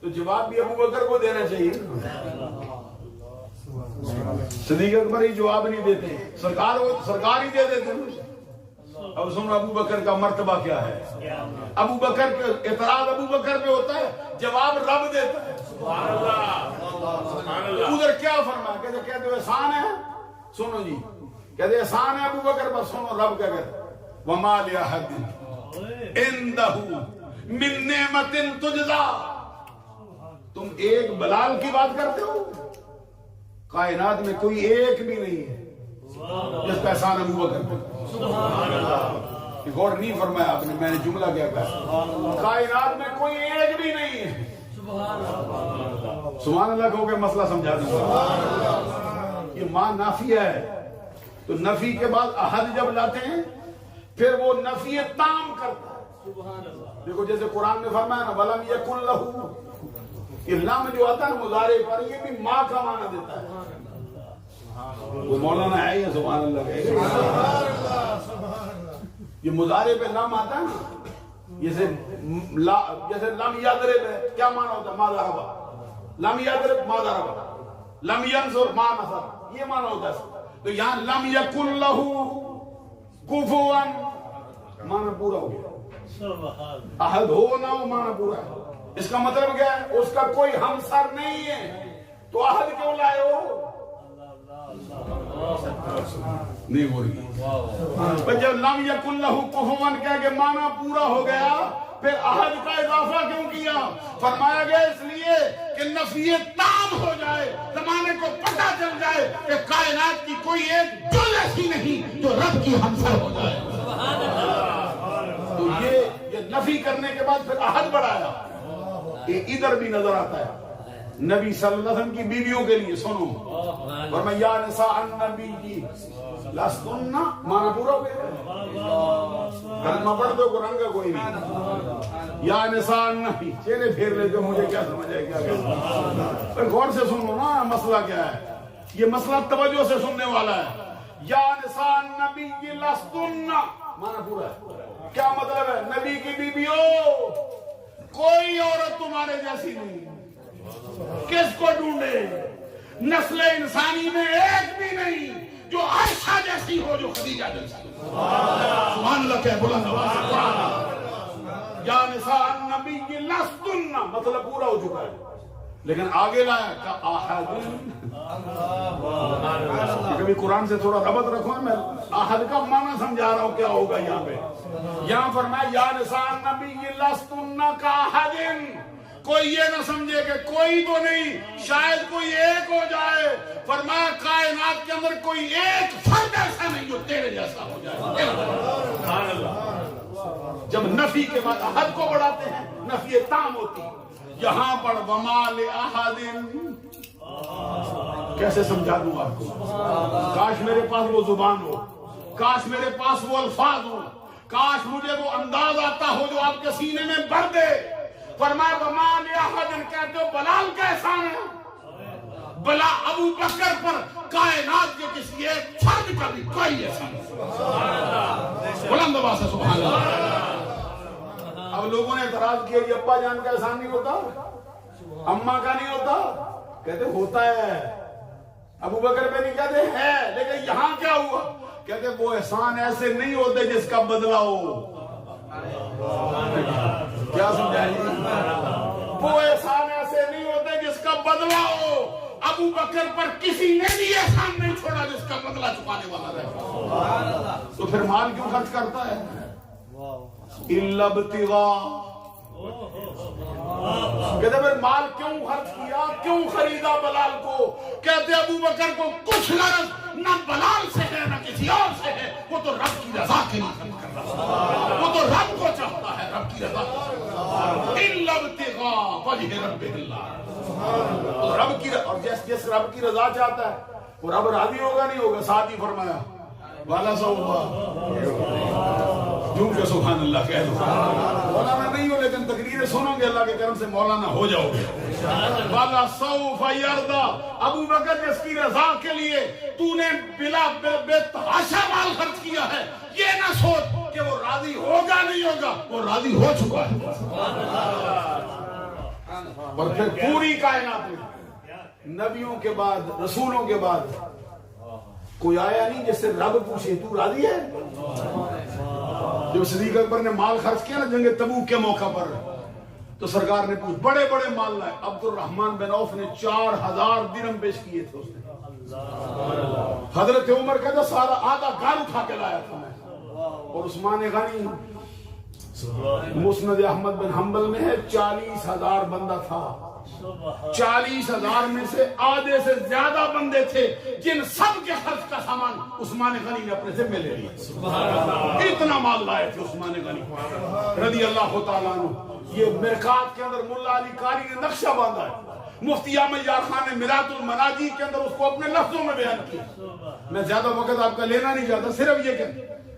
تو جواب بھی ابو بکر کو دینا چاہیے. صدیق اکبر ہی جواب نہیں دیتے, سرکار ہی دے دیتے. اب سن ابو بکر کا مرتبہ کیا ہے. ابو بکر کے اعتراض ابو بکر پہ ہوتا ہے, جواب رب دیتا ہے. ادھر کیا فرمایا, کہتے احسان ہے. سنو جی, کہتے احسان ہے ابو بکر پر. سنو رب کیا کہتے, وما لأحد عندہ من نعمت تجزا. تم ایک بلال کی بات کرتے ہو, کائنات میں کوئی ایک بھی نہیں ہے جس کا احسان ابو بکر پہ. غور نہیں فرمایا آپ نے, میں نے جملہ کیا کہا, کائنات میں کوئی ایک بھی نہیں ہے. سبحان اللہ کہو کہ مسئلہ سمجھا دوں. یہ ماں نافیہ ہے, تو نفی کے بعد احد جب لاتے ہیں پھر وہ نفی تام کرتا ہے. دیکھو جیسے قرآن میں فرمایا نا وَلَمْ يَكُنْ لَهُ، یہ لم جو آتا ہے نا مضارع پر، یہ بھی ماں کا معنی دیتا ہے. وہ مولانا ہے یا سبحان اللہ کہے یہ مضارع پہ لم آتا ہے نا، جیسے لم یضرب ہے، کیا معنی ہوتا ہے؟ ما ضرب. لم یضرب ما ضرب، لم ینصر ما نصر، یہ معنی ہوتا ہے. تو یہاں لم یکن لہو کفوا معنی پورا ہو گیا. احد ہو نہ ہو معنی پورا ہے. اس کا مطلب کیا ہے؟ اس کا کوئی ہمسر نہیں ہے، تو احد کیوں لائے ہو؟ نہیں ہو رہی. جب لم یکن لہو کفوا کہہ کے معنی پورا ہو گیا، پھر احد کا اضافہ کیوں کیا؟ فرمایا گیا اس لیے کہ نفی تام ہو جائے، زمانے کو پتہ چل جائے کہ کائنات کی کوئی ایک جز ایسی نہیں جو رب کی ہمسر ہو جائے. تو یہ نفی کرنے کے بعد پھر احد بڑھایا. یہ ادھر بھی نظر آتا ہے نبی صلی اللہ علیہ وسلم کی بیویوں کے لیے. سنو فرمایا یا نساء النبی کی لستن، معنی پورا ہو گیا. کلمہ پڑھ دو قرآن کا کوئی نہیں. یا نساء النبی چہرے پھیر لیتے ہو، مجھے کیا سمجھ آئے کیا کہتے. غور سے سنو نا مسئلہ کیا ہے. یہ مسئلہ توجہ سے سننے والا ہے. یا نساء النبی کی لستن معنی پورا ہے. کیا مطلب ہے؟ نبی کی بیویوں، کوئی عورت تمہارے جیسی نہیں. کس کو ڈھونڈے؟ نسل انسانی میں ایک بھی نہیں جو عائشہ جیسی ہو، جو خدیجہ جیسی ہو. سبحان اللہ کہہ بلند آواز سے قرآن. یا نساء النبی کی لستن مطلب پورا ہو چکا ہے. لیکن آگے لایا کہ احد. کبھی قرآن سے تھوڑا ربط رکھو، میں احد کا معنی سمجھا رہا ہوں کیا ہوگا یہاں پہ. یہاں فرمایا یا نساء النبی کی لستن کاحد. کوئی یہ نہ سمجھے کہ کوئی تو نہیں، شاید کوئی ایک ہو جائے. فرمایا کائنات کے اندر کوئی ایک فرد ایسا نہیں جو تیرے جیسا ہو جائے. جب نفی کے بعد احد کو بڑھاتے ہیں نفی تام ہوتی. یہاں پر وما لأحد، کیسے سمجھا دوں آپ کو؟ کاش میرے پاس وہ زبان ہو، کاش میرے پاس وہ الفاظ ہو، کاش مجھے وہ انداز آتا ہو جو آپ کے سینے میں بھر دے. فرمایا وما لأحد، کہتے ہو بلال کا احسان ہے. بلا ابو بکر پر کائنات کے کسی ایک فرد کا بھی کوئی احسان نہیں. بلند آواز سے سبحان اللہ. اب لوگوں نے اعتراض کیا یہ ابا جان کا احسان نہیں ہوتا، اماں کا نہیں ہوتا. کہتے ہوتا ہے. ابو بکر پہ نہیں کہتے ہے، لیکن یہاں کیا ہوا؟ کہتے وہ احسان ایسے نہیں ہوتے جس کا بدلہ ہو. کیا سمجھائیے؟ وہ احسان ایسے نہیں ہوتے جس کا بدلہ ہو. ابو بکر پر کسی نے بھی احسان نہیں چھوڑا جس کا بدلہ چکانے والا رہے. تو پھر مال کیوں خرچ کرتا ہے؟ الا ابتغاء. کہتے پھر مال کیوں خرچ کیا، کیوں خریدا بلال کو؟ کہتے ابو بکر کو کچھ غرض نہ بلال سے ہے نہ کسی اور سے ہے، وہ تو رب کی رضا کے لیے خرچ کر رہا ہے. وہ تو رب کو چاہتا ہے، رب کی رضا. الا ابتغاء وجہ رب اللہ. رب کی اور جس رب کی رضا چاہتا ہے وہ رب راضی ہوگا نہیں ہوگا. ساتھ ہی فرمایا والا سو جھوم کے سبحان اللہ کہہ دو. مولانا نہیں ہو لیکن تقریریں سنو گے اللہ کے کرم سے مولانا ہو جاؤ گے. والا سوف یرضا. ابو بکر جس کی رضا کے لیے تو نے بلا بے تحاشا مال خرچ کیا ہے، یہ نہ سوچ کہ وہ راضی ہوگا نہیں ہوگا، وہ راضی ہو چکا ہے. اور پھر پوری کائنات میں نبیوں کے بعد رسولوں کے بعد کوئی آیا نہیں جس سے رب پوچھے تو راضی ہے. جب صدیق اکبر نے مال خرچ کیا نا جنگ تبوک کے موقع پر، تو سرکار نے پوچھ بڑے بڑے مال لائے. عبد الرحمن بن عوف نے 4000 درہم پیش کیے تھے اس نے. حضرت عمر کہتا سارا آدھا گھر اٹھا کے لایا تھا میں. اور عثمان غنی مسند احمد بن حنبل میں ہے 40,000 بندہ تھا. 40,000 میں سے آدھے سے زیادہ بندے تھے جن سب کے خرچ کا سامان عثمان غنی نے اپنے ذمہ لے لیا. اتنا مال لائے تھے عثمان غنی رضی اللہ تعالیٰ عنہ. یہ مرقات کے اندر ملا علی قاری نے نقشہ باندھا ہے. مفتی احمد یار خان نے میرات المناجی کے اندر اس کو اپنے لفظوں میں بیان کیا. میں زیادہ وقت آپ کا لینا نہیں چاہتا، صرف یہ کہ